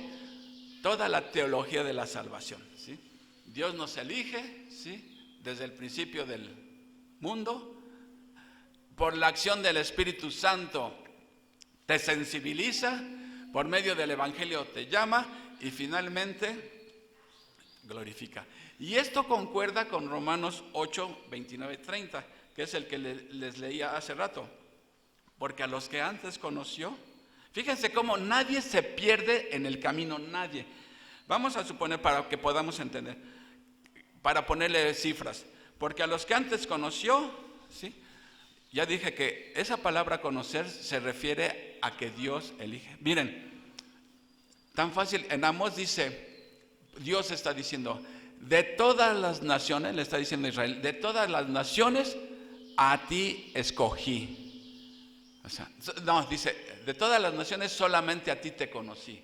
S3: toda la teología de la salvación, ¿sí? Dios nos elige, ¿sí? Desde el principio del mundo, por la acción del Espíritu Santo te sensibiliza, por medio del Evangelio te llama y finalmente glorifica. Y esto concuerda con Romanos 8, 29, 30, que es el que les leía hace rato. Porque a los que antes conoció, fíjense cómo nadie se pierde en el camino, nadie. Vamos a suponer, para que podamos entender, para ponerle cifras, porque a los que antes conoció, ¿sí? Ya dije que esa palabra conocer se refiere a que Dios elige. Miren, tan fácil, en Amós dice, Dios está diciendo, de todas las naciones, le está diciendo a Israel, de todas las naciones a ti escogí. O sea, no, dice, de todas las naciones solamente a ti te conocí.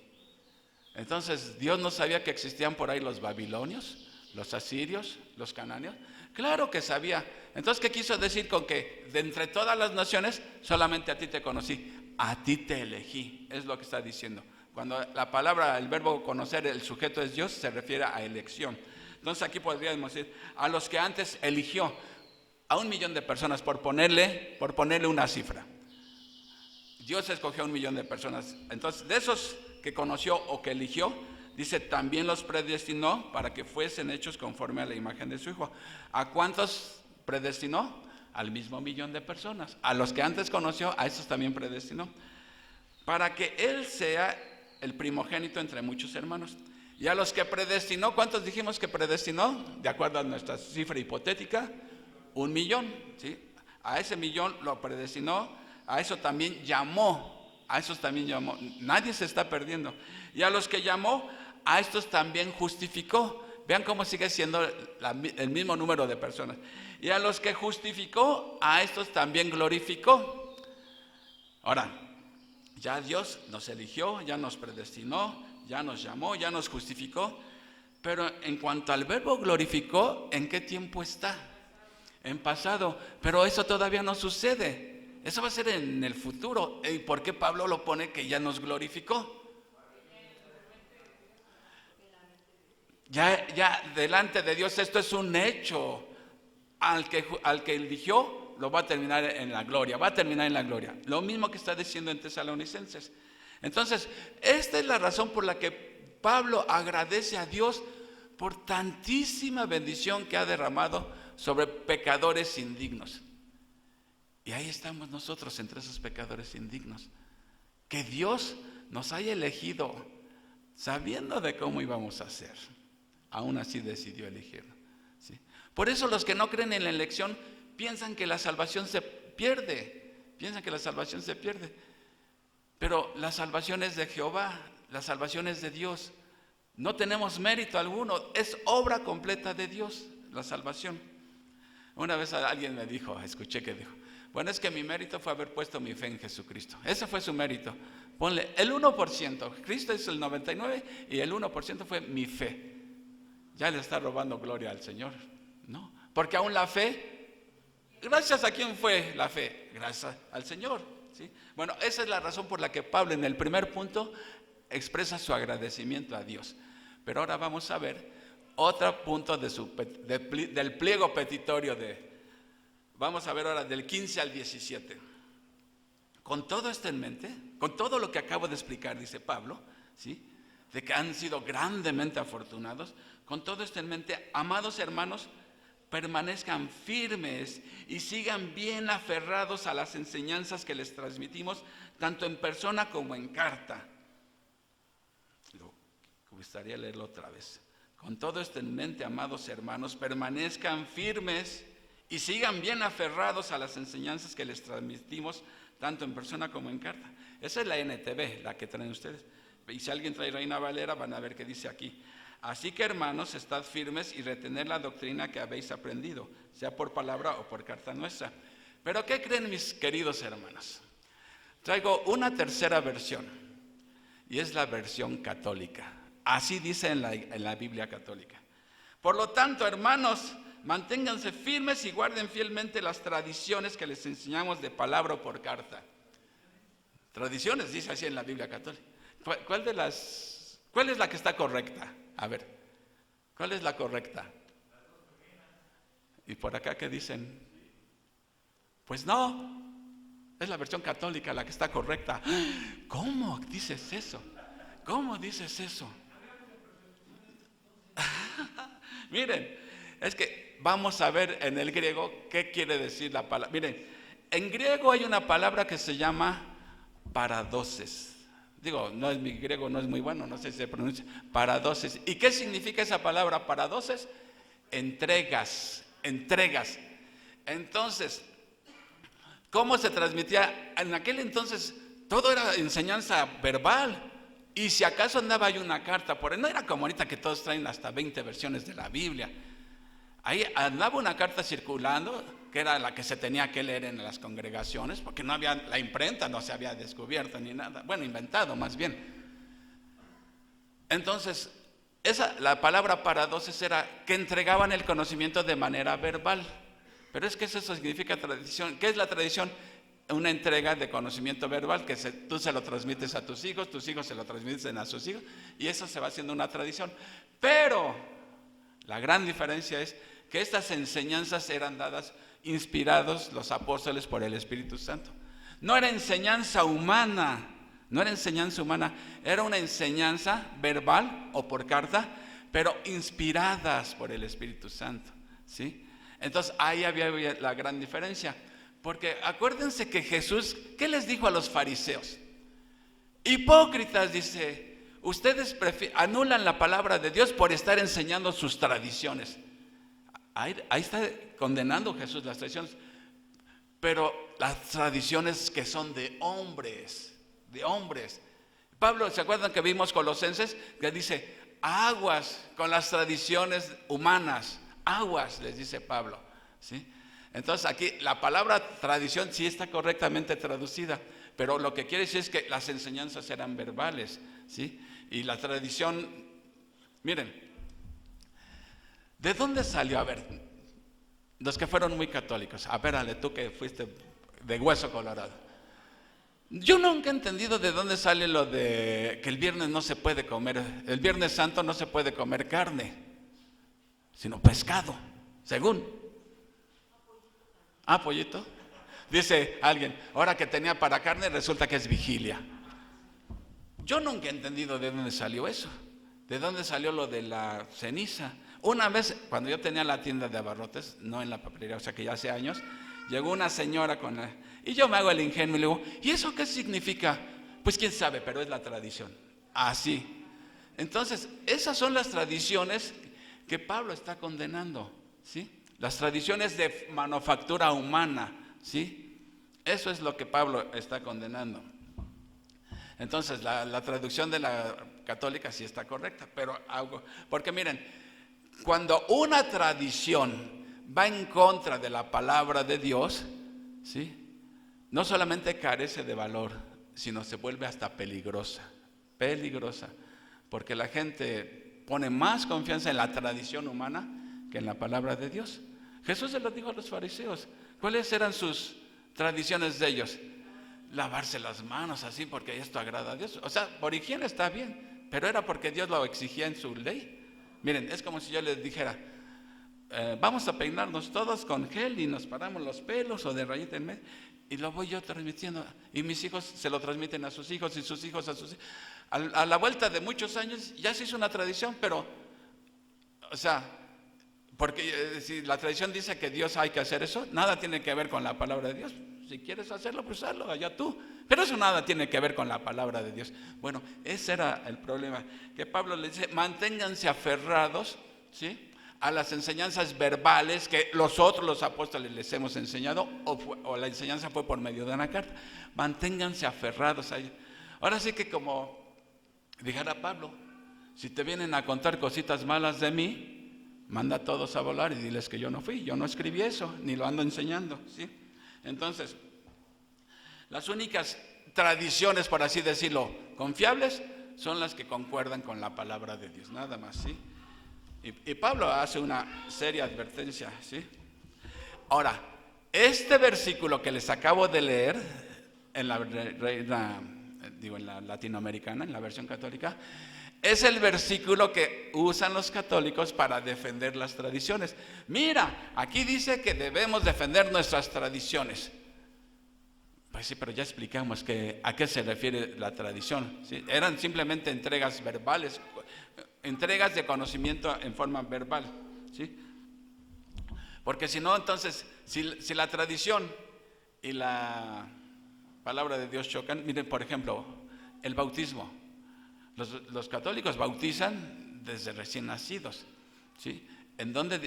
S3: Entonces, Dios no sabía que existían por ahí los babilonios, los asirios, los cananeos. Claro que sabía. Entonces, ¿qué quiso decir con que de entre todas las naciones solamente a ti te conocí? A ti te elegí, es lo que está diciendo. Cuando la palabra, el verbo conocer, el sujeto es Dios, se refiere a elección. Entonces, aquí podríamos decir, a los que antes eligió, a 1,000,000 de personas, por ponerle una cifra. Dios escogió a 1,000,000 de personas. Entonces, de esos que conoció o que eligió, dice, también los predestinó para que fuesen hechos conforme a la imagen de su Hijo. ¿A cuántos predestinó? al mismo millón de personas. A los que antes conoció, a esos también predestinó, para que Él sea el primogénito entre muchos hermanos. Y a los que predestinó, ¿cuántos dijimos que predestinó? De acuerdo a nuestra cifra hipotética, 1 millón, ¿sí? A ese millón lo predestinó, a eso también llamó, a esos también llamó. Nadie se está perdiendo. Y a los que llamó, a estos también justificó. Vean cómo sigue siendo el mismo número de personas. Y a los que justificó, a estos también glorificó. Ahora, ya Dios nos eligió, ya nos predestinó, ya nos llamó, ya nos justificó. Pero en cuanto al verbo glorificó, ¿en qué tiempo está? En pasado. Pero eso todavía no sucede. Eso va a ser en el futuro. ¿Y por qué Pablo lo pone que ya nos glorificó? Ya delante de Dios esto es un hecho. Al que eligió lo va a terminar en la gloria, va a terminar en la gloria. Lo mismo que está diciendo en Tesalonicenses. Entonces, esta es la razón por la que Pablo agradece a Dios por tantísima bendición que ha derramado sobre pecadores indignos. Y ahí estamos nosotros entre esos pecadores indignos. Que Dios nos haya elegido sabiendo de cómo íbamos a ser. Aún así decidió elegirlo, ¿sí? Por eso los que no creen en la elección piensan que la salvación se pierde. Pero la salvación es de Jehová, la salvación es de Dios. No tenemos mérito alguno, es obra completa de Dios, la salvación. Una vez alguien me dijo, escuché que dijo, bueno, es que mi mérito fue haber puesto mi fe en Jesucristo. Ese fue su mérito. Ponle el 1%, Cristo es el 99% y el 1% fue mi fe. Ya le está robando gloria al Señor, ¿no? Porque aún la fe, ¿gracias a quién fue la fe? Gracias al Señor, ¿sí? Bueno, esa es la razón por la que Pablo en el primer punto expresa su agradecimiento a Dios. Pero ahora vamos a ver otro punto del pliego petitorio vamos a ver ahora del 15 al 17. Con todo esto en mente, con todo lo que acabo de explicar, dice Pablo, ¿sí? De que han sido grandemente afortunados. Con todo esto en mente, amados hermanos, permanezcan firmes y sigan bien aferrados a las enseñanzas que les transmitimos, tanto en persona como en carta. Me gustaría leerlo otra vez. Con todo esto en mente, amados hermanos, permanezcan firmes y sigan bien aferrados a las enseñanzas que les transmitimos, tanto en persona como en carta. Esa es la NTV, la que traen ustedes. Y si alguien trae Reina Valera, van a ver qué dice aquí. Así que, hermanos, estad firmes y retened la doctrina que habéis aprendido, sea por palabra o por carta nuestra. Pero ¿qué creen, mis queridos hermanos? Traigo una tercera versión, y es la versión católica. Así dice en la Biblia católica. Por lo tanto, hermanos, manténganse firmes y guarden fielmente las tradiciones que les enseñamos de palabra o por carta. Tradiciones, dice así en la Biblia católica. ¿Cuál es la que está correcta? A ver, ¿cuál es la correcta? ¿Y por acá qué dicen? Pues no, es la versión católica la que está correcta. ¿Cómo dices eso? ¿Cómo dices eso? Miren, es que vamos a ver en el griego qué quiere decir la palabra. Miren, en griego hay una palabra que se llama paradoses. Digo, mi griego no es muy bueno, no sé si se pronuncia. Paradoses. ¿Y qué significa esa palabra paradoses? Entregas. Entonces, ¿cómo se transmitía? En aquel entonces todo era enseñanza verbal. Y si acaso andaba ahí una carta, por ahí no era como ahorita que todos traen hasta 20 versiones de la Biblia. Ahí andaba una carta circulando, que era la que se tenía que leer en las congregaciones, porque no había, la imprenta no se había descubierto ni nada, bueno, inventado más bien. Entonces, la palabra paradoses era que entregaban el conocimiento de manera verbal. Pero es que eso significa tradición. ¿Qué es la tradición? Una entrega de conocimiento verbal que tú se lo transmites a tus hijos se lo transmiten a sus hijos, y eso se va haciendo una tradición. Pero la gran diferencia es que estas enseñanzas eran dadas inspirados los apóstoles por el Espíritu Santo. No era enseñanza humana, era una enseñanza verbal o por carta, pero inspiradas por el Espíritu Santo, ¿sí? Entonces ahí había la gran diferencia. Porque acuérdense que Jesús, ¿qué les dijo a los fariseos? Hipócritas, dice, ustedes anulan la palabra de Dios por estar enseñando sus tradiciones. Ahí está condenando Jesús las tradiciones, pero las tradiciones que son de hombres, Pablo, ¿se acuerdan que vimos Colosenses? Que dice, aguas con las tradiciones humanas, aguas, les dice Pablo, ¿sí? Entonces aquí la palabra tradición sí está correctamente traducida, pero lo que quiere decir es que las enseñanzas eran verbales, ¿sí? Y la tradición, miren, ¿de dónde salió? A ver, los que fueron muy católicos, a ver, Ale, tú que fuiste de hueso colorado. Yo nunca he entendido de dónde sale lo de que el viernes no se puede comer, el Viernes Santo no se puede comer carne, sino pescado, según. Ah, pollito. Dice alguien, ahora que tenía para carne resulta que es vigilia. Yo nunca he entendido de dónde salió eso, de dónde salió lo de la ceniza. Una vez, cuando yo tenía la tienda de abarrotes, no en la papelería, o sea que ya hace años, llegó una señora y yo me hago el ingenuo y le digo, ¿y eso qué significa? Pues quién sabe, pero es la tradición. Así. Entonces, esas son las tradiciones que Pablo está condenando, ¿sí? Las tradiciones de manufactura humana, ¿sí? Eso es lo que Pablo está condenando. Entonces, la traducción de la católica sí está correcta, pero porque miren, cuando una tradición va en contra de la palabra de Dios, ¿sí? No solamente carece de valor, sino se vuelve hasta peligrosa, porque la gente pone más confianza en la tradición humana que en la palabra de Dios. Jesús se lo dijo a los fariseos. ¿Cuáles eran sus tradiciones de ellos? Lavarse las manos así porque esto agrada a Dios. O sea, por higiene está bien, pero era porque Dios lo exigía en su ley. Miren, es como si yo les dijera, vamos a peinarnos todos con gel y nos paramos los pelos o de rayita en medio, y lo voy yo transmitiendo, y mis hijos se lo transmiten a sus hijos y sus hijos a sus hijos. A la vuelta de muchos años ya se hizo una tradición, pero, o sea, porque si la tradición dice que Dios hay que hacer eso, nada tiene que ver con la palabra de Dios. Si quieres hacerlo, pues hazlo, allá tú. Pero eso nada tiene que ver con la palabra de Dios. Bueno, ese era el problema, que Pablo le dice, manténganse aferrados, ¿sí?, a las enseñanzas verbales que los apóstoles les hemos enseñado, o la enseñanza fue por medio de una carta. Manténganse aferrados a ella. Ahora sí que como dijera Pablo, si te vienen a contar cositas malas de mí, manda a todos a volar y diles que yo no fui, yo no escribí eso, ni lo ando enseñando, ¿sí? Entonces, las únicas tradiciones, por así decirlo, confiables, son las que concuerdan con la palabra de Dios, nada más, ¿sí? Y Pablo hace una seria advertencia, ¿sí? Ahora, este versículo que les acabo de leer en la latinoamericana, en la versión católica, es el versículo que usan los católicos para defender las tradiciones. Mira, aquí dice que debemos defender nuestras tradiciones. Pues sí, pero ya explicamos a qué se refiere la tradición, ¿sí? Eran simplemente entregas verbales, entregas de conocimiento en forma verbal, ¿sí? Porque si no, entonces, si la tradición y la palabra de Dios chocan, miren, por ejemplo, el bautismo. Los católicos bautizan desde recién nacidos, ¿sí?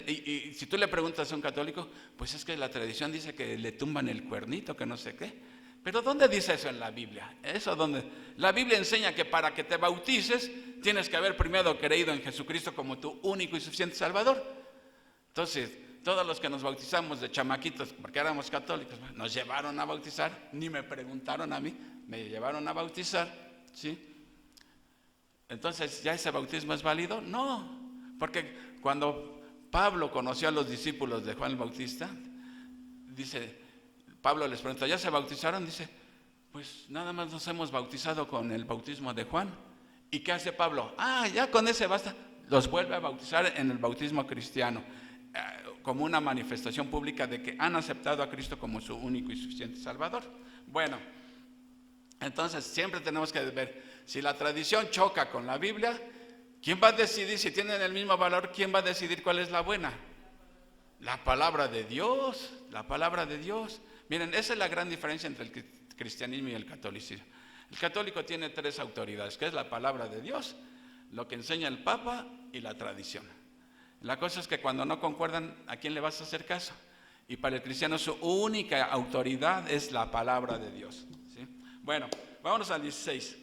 S3: Y si tú le preguntas a un católico, pues es que la tradición dice que le tumban el cuernito, que no sé qué. Pero ¿dónde dice eso en la Biblia? La Biblia enseña que para que te bautices tienes que haber primero creído en Jesucristo como tu único y suficiente Salvador. Entonces, todos los que nos bautizamos de chamaquitos, porque éramos católicos, nos llevaron a bautizar, ni me preguntaron a mí, me llevaron a bautizar, ¿sí? Entonces, ¿ya ese bautismo es válido? No, porque cuando Pablo conoció a los discípulos de Juan el Bautista, Pablo les pregunta, ¿ya se bautizaron? Dice, pues nada más nos hemos bautizado con el bautismo de Juan. ¿Y qué hace Pablo? Ya con ese basta. Los vuelve a bautizar en el bautismo cristiano, como una manifestación pública de que han aceptado a Cristo como su único y suficiente Salvador. Bueno, entonces siempre tenemos que ver, si la tradición choca con la Biblia, ¿quién va a decidir? Si tienen el mismo valor, ¿quién va a decidir cuál es la buena? La palabra de Dios, la palabra de Dios. Miren, esa es la gran diferencia entre el cristianismo y el catolicismo. El católico tiene 3 autoridades, que es la palabra de Dios, lo que enseña el Papa y la tradición. La cosa es que cuando no concuerdan, ¿a quién le vas a hacer caso? Y para el cristiano su única autoridad es la palabra de Dios, ¿sí? Bueno, vámonos al 16.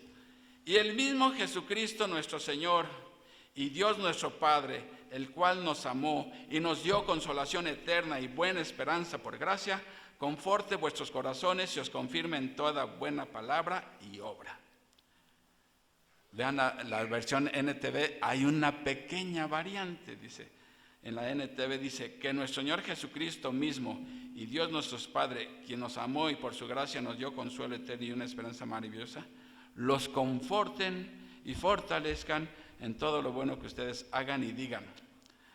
S3: Y el mismo Jesucristo nuestro Señor y Dios nuestro Padre, el cual nos amó y nos dio consolación eterna y buena esperanza por gracia, conforte vuestros corazones y os confirme en toda buena palabra y obra. Vean la versión NTV, hay una pequeña variante, dice. En la NTV dice que nuestro Señor Jesucristo mismo y Dios nuestro Padre, quien nos amó y por su gracia nos dio consuelo eterno y una esperanza maravillosa, los conforten y fortalezcan en todo lo bueno que ustedes hagan y digan.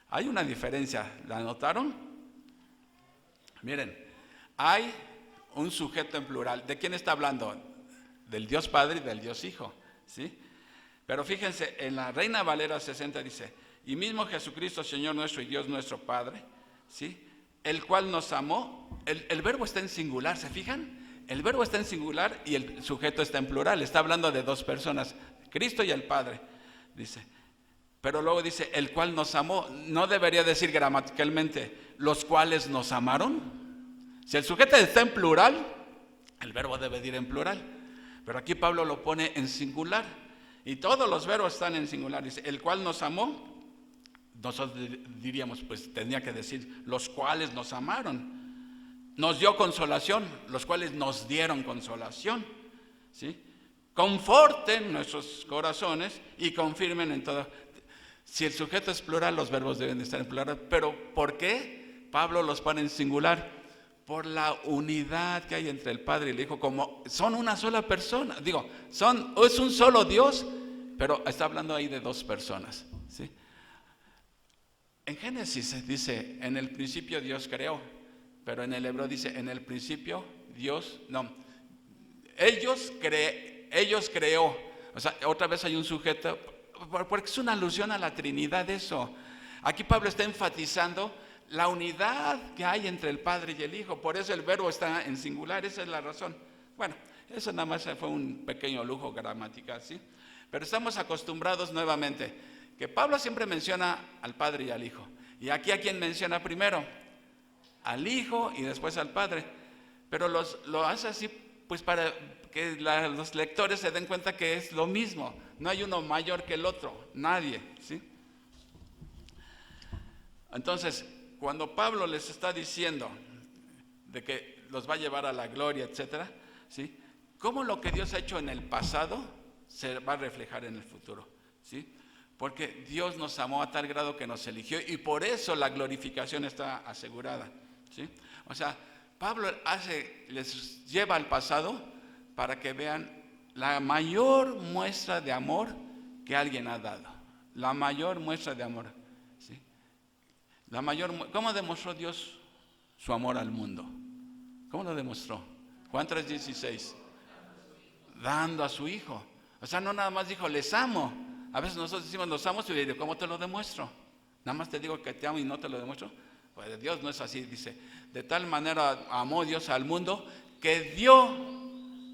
S3: Hay una diferencia, ¿la notaron? Miren, hay un sujeto en plural. ¿De quién está hablando? Del Dios Padre y del Dios Hijo, ¿sí? Pero fíjense, en la Reina Valera 60 dice, y mismo Jesucristo, Señor nuestro y Dios nuestro Padre, ¿sí? El cual nos amó. El verbo está en singular, ¿se fijan? El verbo está en singular y el sujeto está en plural. Está hablando de 2 personas, Cristo y el Padre, dice. Pero luego dice, el cual nos amó. No debería decir gramaticalmente, los cuales nos amaron. Si el sujeto está en plural, el verbo debe ir en plural. Pero aquí Pablo lo pone en singular. Y todos los verbos están en singular. Dice, el cual nos amó. Nosotros diríamos, pues tendría que decir, los cuales nos amaron. Nos dio consolación, los cuales nos dieron consolación, ¿sí? Conforten nuestros corazones y confirmen en todo. Si el sujeto es plural, los verbos deben de estar en plural. Pero ¿por qué Pablo los pone en singular? Por la unidad que hay entre el Padre y el Hijo, como son una sola persona. Digo, es un solo Dios, pero está hablando ahí de 2 personas, ¿sí? En Génesis dice, en el principio Dios creó, pero en el hebreo dice, en el principio ellos creó. O sea, otra vez hay un sujeto, porque es una alusión a la Trinidad eso. Aquí Pablo está enfatizando la unidad que hay entre el Padre y el Hijo, por eso el verbo está en singular, esa es la razón. Bueno, eso nada más fue un pequeño lujo gramatical, ¿sí? Pero estamos acostumbrados nuevamente que Pablo siempre menciona al Padre y al Hijo. Y aquí a quién menciona primero, al Hijo y después al Padre. Pero lo hace así pues para que los lectores se den cuenta que es lo mismo. No hay uno mayor que el otro, nadie, ¿sí? Entonces, cuando Pablo les está diciendo de que los va a llevar a la gloria, etcétera, ¿sí? ¿Cómo lo que Dios ha hecho en el pasado se va a reflejar en el futuro? ¿Sí? Porque Dios nos amó a tal grado que nos eligió y por eso la glorificación está asegurada, ¿sí? O sea, Pablo les lleva al pasado para que vean la mayor muestra de amor que alguien ha dado. La mayor muestra de amor, ¿sí? ¿Cómo demostró Dios su amor al mundo? ¿Cómo lo demostró? Juan 3:16. Dando a su Hijo. O sea, no nada más dijo, les amo. A veces nosotros decimos, los amo, y le digo, ¿cómo te lo demuestro? Nada más te digo que te amo y no te lo demuestro. Pues Dios no es así, dice, de tal manera amó Dios al mundo que dio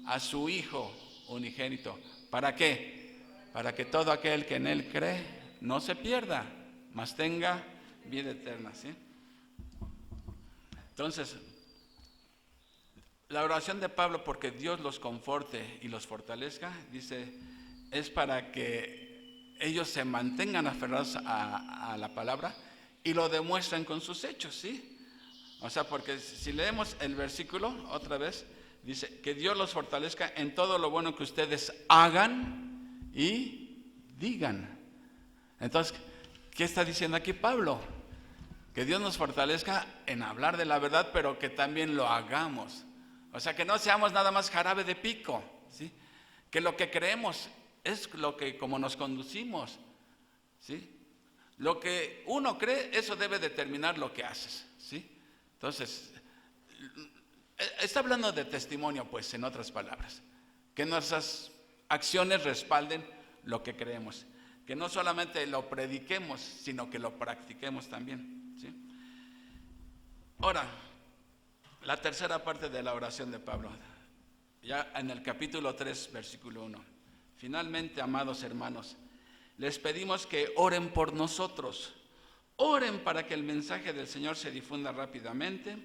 S3: a su Hijo unigénito. ¿Para qué? Para que todo aquel que en Él cree no se pierda, mas tenga vida eterna, ¿sí? Entonces, la oración de Pablo, porque Dios los conforte y los fortalezca, dice, es para que ellos se mantengan aferrados a la palabra y lo demuestran con sus hechos, ¿sí? O sea, porque si leemos el versículo otra vez, dice que Dios los fortalezca en todo lo bueno que ustedes hagan y digan. Entonces, ¿qué está diciendo aquí Pablo? Que Dios nos fortalezca en hablar de la verdad, pero que también lo hagamos. O sea, que no seamos nada más jarabe de pico, ¿sí? Que lo que creemos es lo que como nos conducimos, ¿sí? Lo que uno cree, eso debe determinar lo que haces, ¿sí? Entonces, está hablando de testimonio, pues, en otras palabras. Que nuestras acciones respalden lo que creemos. Que no solamente lo prediquemos, sino que lo practiquemos también, ¿sí? Ahora, la tercera parte de la oración de Pablo, ya en el capítulo 3, versículo 1. Finalmente, amados hermanos, les pedimos que oren por nosotros. Oren para que el mensaje del Señor se difunda rápidamente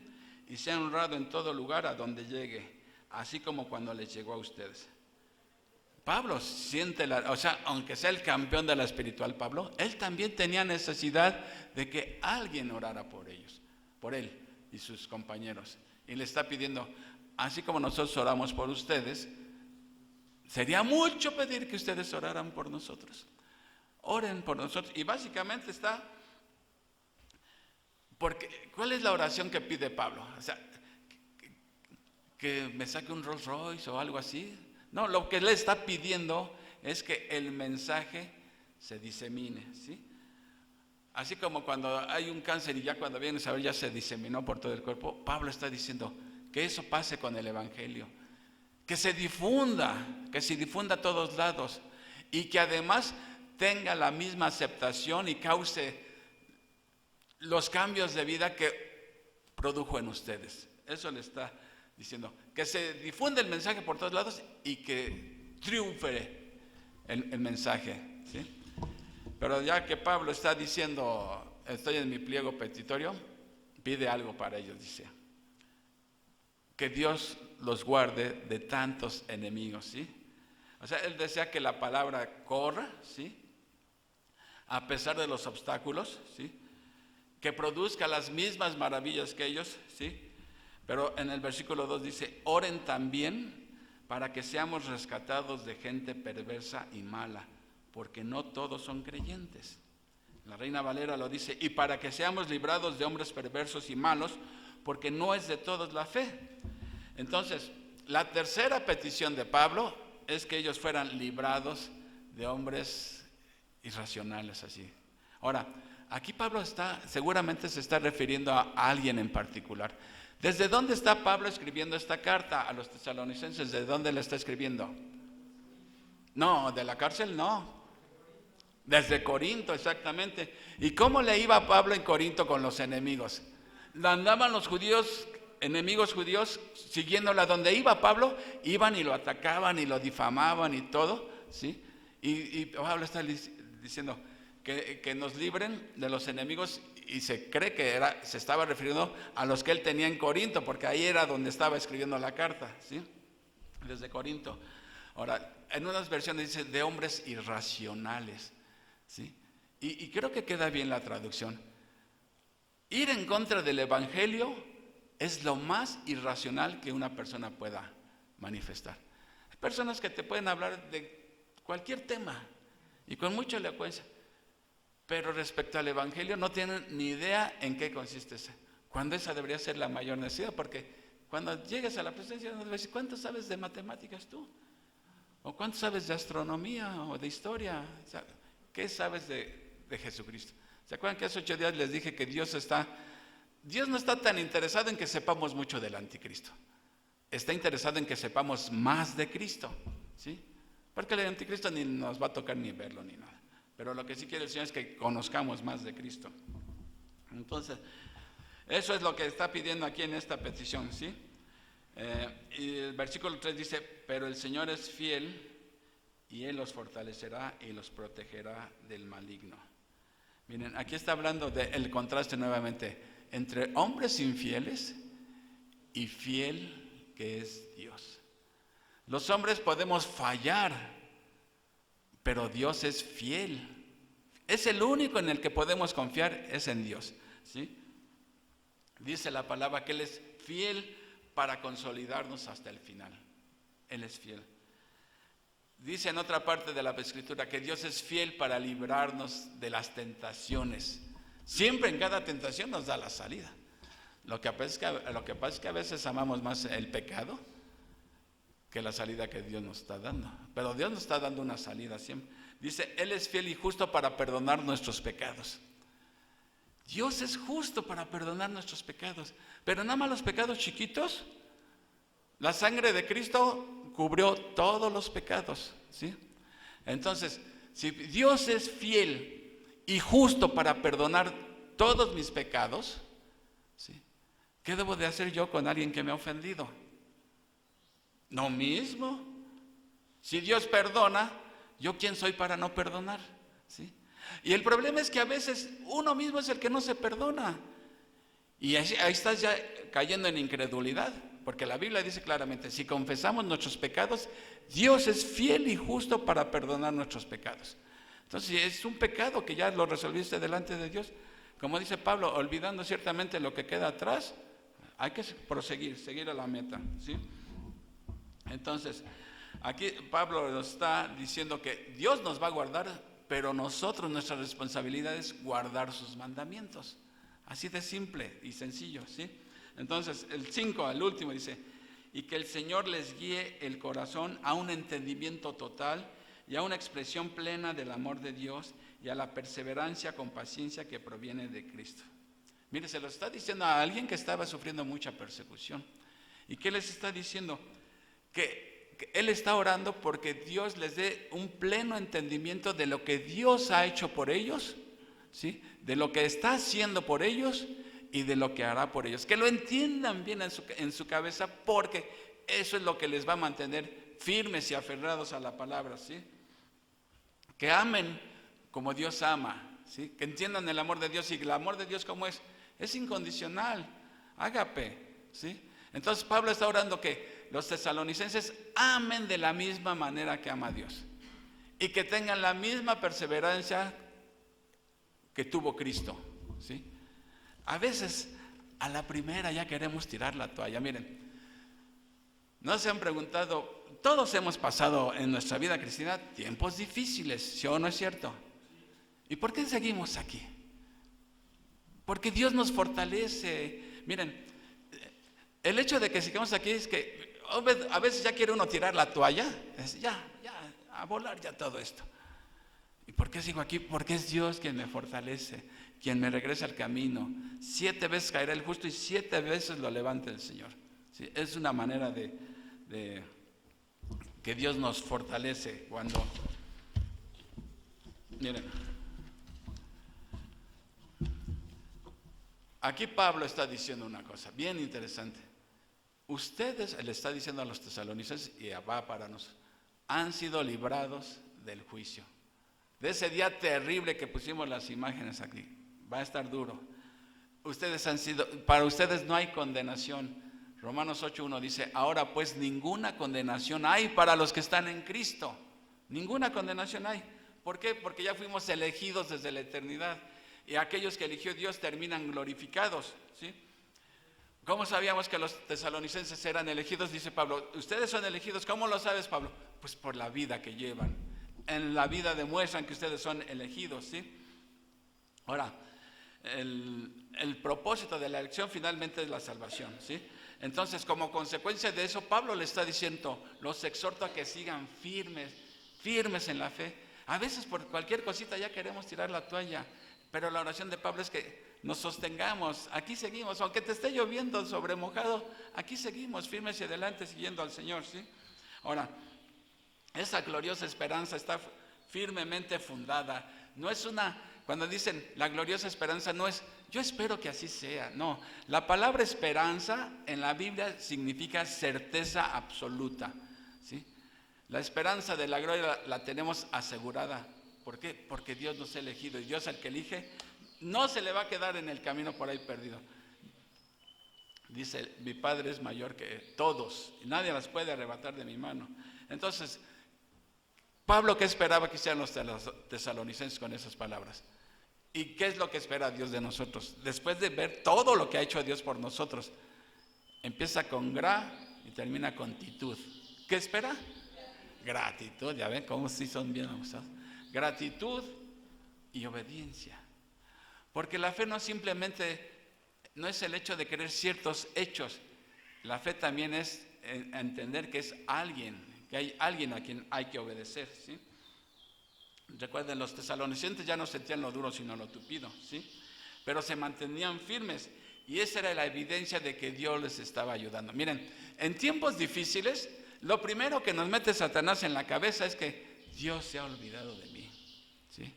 S3: y sea honrado en todo lugar a donde llegue, así como cuando les llegó a ustedes. Pablo siente, aunque sea el campeón de la espiritual, Pablo, él también tenía necesidad de que alguien orara por ellos, por él y sus compañeros. Y le está pidiendo, así como nosotros oramos por ustedes, sería mucho pedir que ustedes oraran por nosotros. Oren por nosotros. Y básicamente está, porque ¿cuál es la oración que pide Pablo? O sea, que me saque un Rolls Royce o algo así. No, lo que le está pidiendo es que el mensaje se disemine, ¿sí? Así como cuando hay un cáncer y ya cuando vienes a ver ya se diseminó por todo el cuerpo, Pablo está diciendo que eso pase con el evangelio, que se difunda a todos lados y que además tenga la misma aceptación y cause los cambios de vida que produjo en ustedes. Eso le está diciendo, que se difunda el mensaje por todos lados y que triunfe el mensaje, ¿sí? Pero ya que Pablo está diciendo, estoy en mi pliego petitorio, pide algo para ellos, dice, que Dios los guarde de tantos enemigos, ¿sí? O sea, él desea que la palabra corra, ¿sí? A pesar de los obstáculos, ¿sí? Que produzca las mismas maravillas que ellos, ¿sí? Pero en el versículo 2 dice, oren también para que seamos rescatados de gente perversa y mala, porque no todos son creyentes. La Reina Valera lo dice, y para que seamos librados de hombres perversos y malos, porque no es de todos la fe. Entonces, la tercera petición de Pablo es que ellos fueran librados de hombres irracionales así. Ahora, aquí Pablo seguramente se está refiriendo a alguien en particular. ¿Desde dónde está Pablo escribiendo esta carta a los tesalonicenses? ¿De dónde la está escribiendo? No, de la cárcel no. Desde Corinto, exactamente. ¿Y cómo le iba a Pablo en Corinto con los enemigos? Andaban los judíos, enemigos judíos, siguiéndola donde iba Pablo, iban y lo atacaban y lo difamaban y todo, ¿sí? Y Pablo está diciendo que nos libren de los enemigos, y se cree que se estaba refiriendo a los que él tenía en Corinto, porque ahí era donde estaba escribiendo la carta, ¿sí? Desde Corinto. Ahora, en unas versiones dice de hombres irracionales, ¿sí? Y creo que queda bien la traducción. Ir en contra del evangelio es lo más irracional que una persona pueda manifestar. Hay personas que te pueden hablar de cualquier tema y con mucha elocuencia, pero respecto al evangelio no tienen ni idea en qué consiste esa. Cuando esa debería ser la mayor necesidad, porque cuando llegues a la presencia de Dios, decir, ¿cuánto sabes de matemáticas tú? ¿O cuánto sabes de astronomía o de historia? O sea, ¿qué sabes de Jesucristo? ¿Se acuerdan que hace 8 días les dije que Dios no está tan interesado en que sepamos mucho del anticristo? Está interesado en que sepamos más de Cristo, ¿sí? Porque el anticristo ni nos va a tocar ni verlo ni nada. Pero lo que sí quiere el Señor es que conozcamos más de Cristo. Entonces, eso es lo que está pidiendo aquí en esta petición, ¿sí? Y el versículo 3 dice, pero el Señor es fiel y Él los fortalecerá y los protegerá del maligno. Miren, aquí está hablando del contraste nuevamente entre hombres infieles y fiel que es Dios. Los hombres podemos fallar, pero Dios es fiel. Es el único en el que podemos confiar, es en Dios, ¿sí? Dice la palabra que Él es fiel para consolidarnos hasta el final. Él es fiel. Dice en otra parte de la Escritura que Dios es fiel para librarnos de las tentaciones. Siempre en cada tentación nos da la salida. Lo que pasa es que a veces amamos más el pecado que la salida que Dios nos está dando. Pero Dios nos está dando una salida siempre. Dice, Él es fiel y justo para perdonar nuestros pecados. Dios es justo para perdonar nuestros pecados. Pero nada más los pecados chiquitos. La sangre de Cristo cubrió todos los pecados, ¿sí? Entonces, si Dios es fiel y justo para perdonar todos mis pecados, ¿sí? ¿Qué debo de hacer yo con alguien que me ha ofendido? Lo mismo. Si Dios perdona, ¿yo quién soy para no perdonar? ¿Sí? Y el problema es que a veces uno mismo es el que no se perdona. Y ahí estás ya cayendo en incredulidad, porque la Biblia dice claramente, si confesamos nuestros pecados, Dios es fiel y justo para perdonar nuestros pecados. Entonces, si es un pecado que ya lo resolviste delante de Dios, como dice Pablo, olvidando ciertamente lo que queda atrás, hay que proseguir, seguir a la meta, ¿sí? Entonces, aquí Pablo nos está diciendo que Dios nos va a guardar, pero nosotros, nuestra responsabilidad es guardar sus mandamientos. Así de simple y sencillo, ¿sí? Entonces, el 5, al último, dice, y que el Señor les guíe el corazón a un entendimiento total y a una expresión plena del amor de Dios y a la perseverancia con paciencia que proviene de Cristo. Mire, se lo está diciendo a alguien que estaba sufriendo mucha persecución. ¿Y qué les está diciendo? Que él está orando porque Dios les dé un pleno entendimiento de lo que Dios ha hecho por ellos, ¿sí? De lo que está haciendo por ellos y de lo que hará por ellos. Que lo entiendan bien en su cabeza, porque eso es lo que les va a mantener firmes y aferrados a la palabra, ¿sí? Que amen como Dios ama, ¿sí? Que entiendan el amor de Dios. Y el amor de Dios, ¿cómo es? Es incondicional, ágape, ¿sí? Entonces Pablo está orando que los tesalonicenses amen de la misma manera que ama a Dios y que tengan la misma perseverancia que tuvo Cristo, ¿sí? A veces a la primera ya queremos tirar la toalla. Miren, no se han preguntado, todos hemos pasado en nuestra vida cristiana tiempos difíciles, ¿sí o no es cierto? ¿Y por qué seguimos aquí? Porque Dios nos fortalece. Miren, el hecho de que sigamos aquí es que a veces ya quiere uno tirar la toalla, ya, a volar ya todo esto. ¿Y por qué sigo aquí? Porque es Dios quien me fortalece, quien me regresa al camino. 7 veces caerá el justo y 7 veces lo levanta el Señor. ¿Sí? Es una manera de que Dios nos fortalece cuando... Miren, aquí Pablo está diciendo una cosa bien interesante. Ustedes, le está diciendo a los tesalonicenses, y va para nosotros, han sido librados del juicio. De ese día terrible que pusimos las imágenes aquí, va a estar duro. Para ustedes no hay condenación. Romanos 8:1 dice, ahora pues ninguna condenación hay para los que están en Cristo. Ninguna condenación hay. ¿Por qué? Porque ya fuimos elegidos desde la eternidad. Y aquellos que eligió Dios terminan glorificados, ¿sí? ¿Cómo sabíamos que los tesalonicenses eran elegidos? Dice Pablo, ustedes son elegidos. ¿Cómo lo sabes, Pablo? Pues por la vida que llevan. En la vida demuestran que ustedes son elegidos, ¿sí? Ahora, el propósito de la elección finalmente es la salvación, ¿sí? Entonces, como consecuencia de eso, Pablo le está diciendo, los exhorto a que sigan firmes en la fe. A veces por cualquier cosita ya queremos tirar la toalla, pero la oración de Pablo es que nos sostengamos, aquí seguimos, aunque te esté lloviendo sobre mojado, aquí seguimos firmes y adelante siguiendo al Señor, ¿sí? Ahora, esa gloriosa esperanza está firmemente fundada. No es cuando dicen la gloriosa esperanza, no es, yo espero que así sea, no. La palabra esperanza en la Biblia significa certeza absoluta, ¿sí? La esperanza de la gloria la tenemos asegurada. ¿Por qué? Porque Dios nos ha elegido y Dios al que elige no se le va a quedar en el camino por ahí perdido. Dice, mi Padre es mayor que todos y nadie las puede arrebatar de mi mano. Entonces, Pablo, ¿qué esperaba que hicieran los tesalonicenses con esas palabras? ¿Y qué es lo que espera Dios de nosotros? Después de ver todo lo que ha hecho Dios por nosotros, empieza con y termina con titud. ¿Qué espera? Gratitud, ya ven cómo sí son bien abusados. Gratitud y obediencia. Porque la fe no es el hecho de querer ciertos hechos. La fe también es entender que es alguien, que hay alguien a quien hay que obedecer, ¿sí? Recuerden, los tesalonicenses ya no sentían lo duro sino lo tupido, ¿sí? Pero se mantenían firmes y esa era la evidencia de que Dios les estaba ayudando. Miren, en tiempos difíciles, lo primero que nos mete Satanás en la cabeza es que Dios se ha olvidado de mí, ¿sí?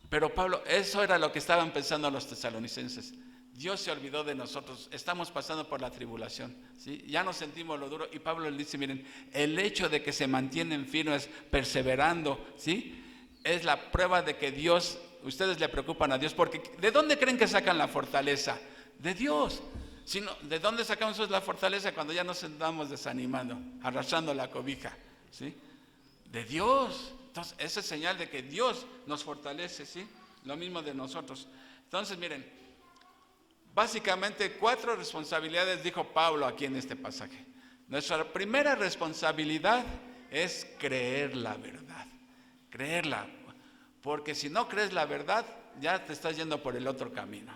S3: Pero Pablo, eso era lo que estaban pensando los tesalonicenses. Dios se olvidó de nosotros, estamos pasando por la tribulación, ¿sí? Ya nos sentimos lo duro, y Pablo le dice, miren, el hecho de que se mantienen firmes, perseverando, ¿sí? Es la prueba de que Dios, ustedes le preocupan a Dios, porque ¿de dónde creen que sacan la fortaleza? De Dios. Si no, ¿de dónde sacamos la fortaleza cuando ya nos andamos desanimando, arrastrando la cobija? ¿Sí? De Dios. Entonces, esa es señal de que Dios nos fortalece, ¿sí? Lo mismo de nosotros. Entonces, miren, básicamente 4 responsabilidades dijo Pablo aquí en este pasaje. Nuestra primera responsabilidad es creer la verdad. Creerla. Porque si no crees la verdad, ya te estás yendo por el otro camino.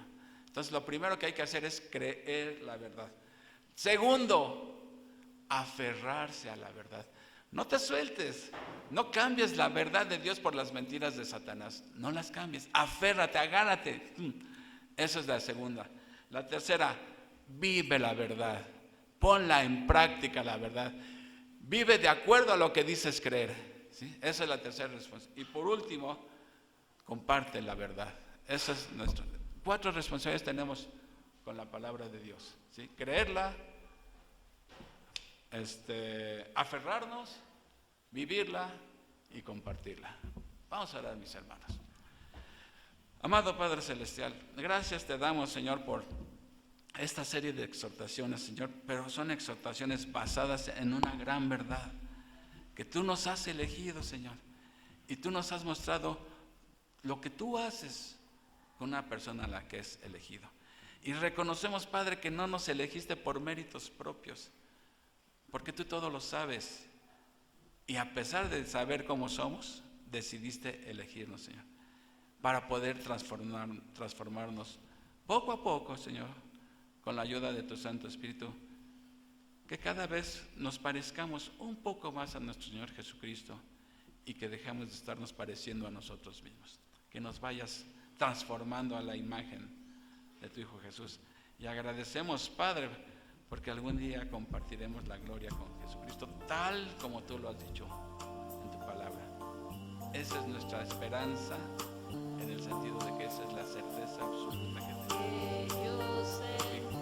S3: Entonces, lo primero que hay que hacer es creer la verdad. Segundo, aferrarse a la verdad. No te sueltes, no cambies la verdad de Dios por las mentiras de Satanás. No las cambies, aférrate, agárrate. Esa es la segunda. La tercera, vive la verdad. Ponla en práctica la verdad. Vive de acuerdo a lo que dices creer. ¿Sí? Esa es la tercera respuesta. Y por último, comparte la verdad. Esa es nuestra. 4 responsabilidades tenemos con la palabra de Dios, ¿sí? Creerla, aferrarnos, vivirla y compartirla. Vamos a orar, mis hermanos. Amado Padre Celestial, gracias te damos, Señor, por esta serie de exhortaciones, Señor, pero son exhortaciones basadas en una gran verdad, que tú nos has elegido, Señor, y tú nos has mostrado lo que tú haces con una persona a la que es elegido. Y reconocemos, Padre, que no nos elegiste por méritos propios, porque tú todo lo sabes, y a pesar de saber cómo somos, decidiste elegirnos, Señor, para poder transformarnos poco a poco, Señor, con la ayuda de tu Santo Espíritu, que cada vez nos parezcamos un poco más a nuestro Señor Jesucristo y que dejemos de estarnos pareciendo a nosotros mismos, que nos vayas transformando a la imagen de tu Hijo Jesús. Y agradecemos, Padre, porque algún día compartiremos la gloria con Jesucristo, tal como tú lo has dicho en tu palabra. Esa es nuestra esperanza, en el sentido de que esa es la certeza absoluta que tenemos.
S2: Ellos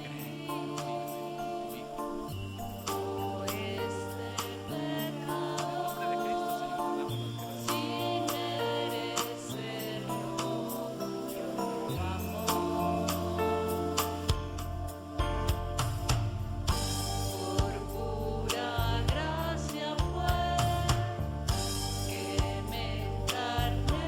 S3: Creen en ti, en tu Hijo. En el nombre de Cristo, Señor, te damos las gracias.
S2: sin merecerlo, yo amo. Por pura gracia fue que me encarné.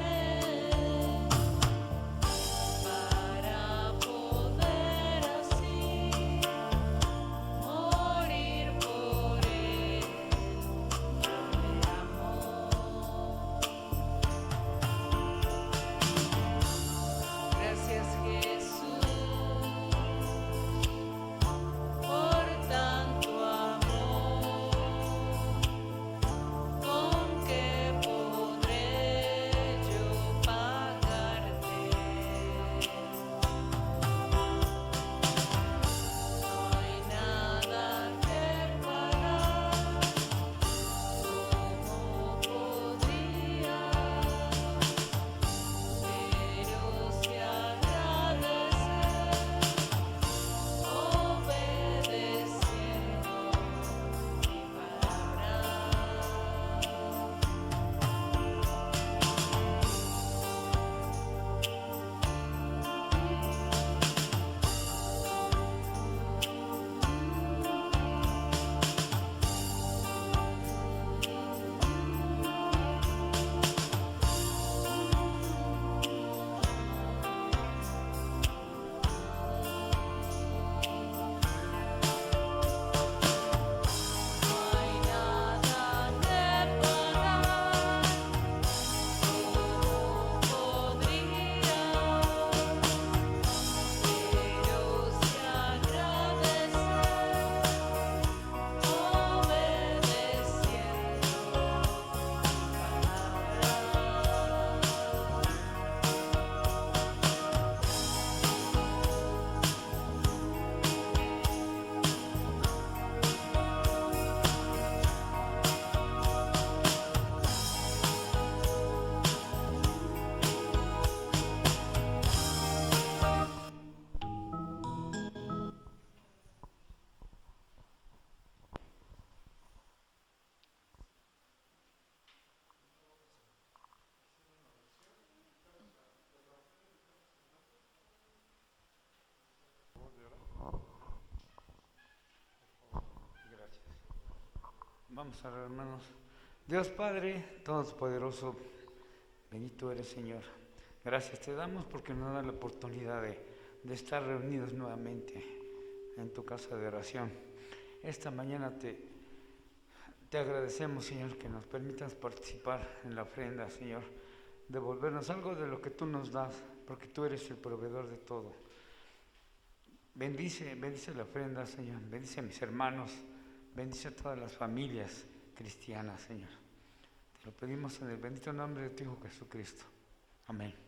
S4: Vamos a orar, hermanos. Dios Padre Todopoderoso, bendito eres, Señor. Gracias te damos porque nos da la oportunidad de estar reunidos nuevamente en tu casa de oración. Esta mañana te agradecemos, Señor, que nos permitas participar en la ofrenda, Señor, devolvernos algo de lo que tú nos das, porque tú eres el proveedor de todo. Bendice la ofrenda, Señor, bendice a mis hermanos, bendice a todas las familias cristianas, Señor. Te lo pedimos en el bendito nombre de tu Hijo Jesucristo. Amén.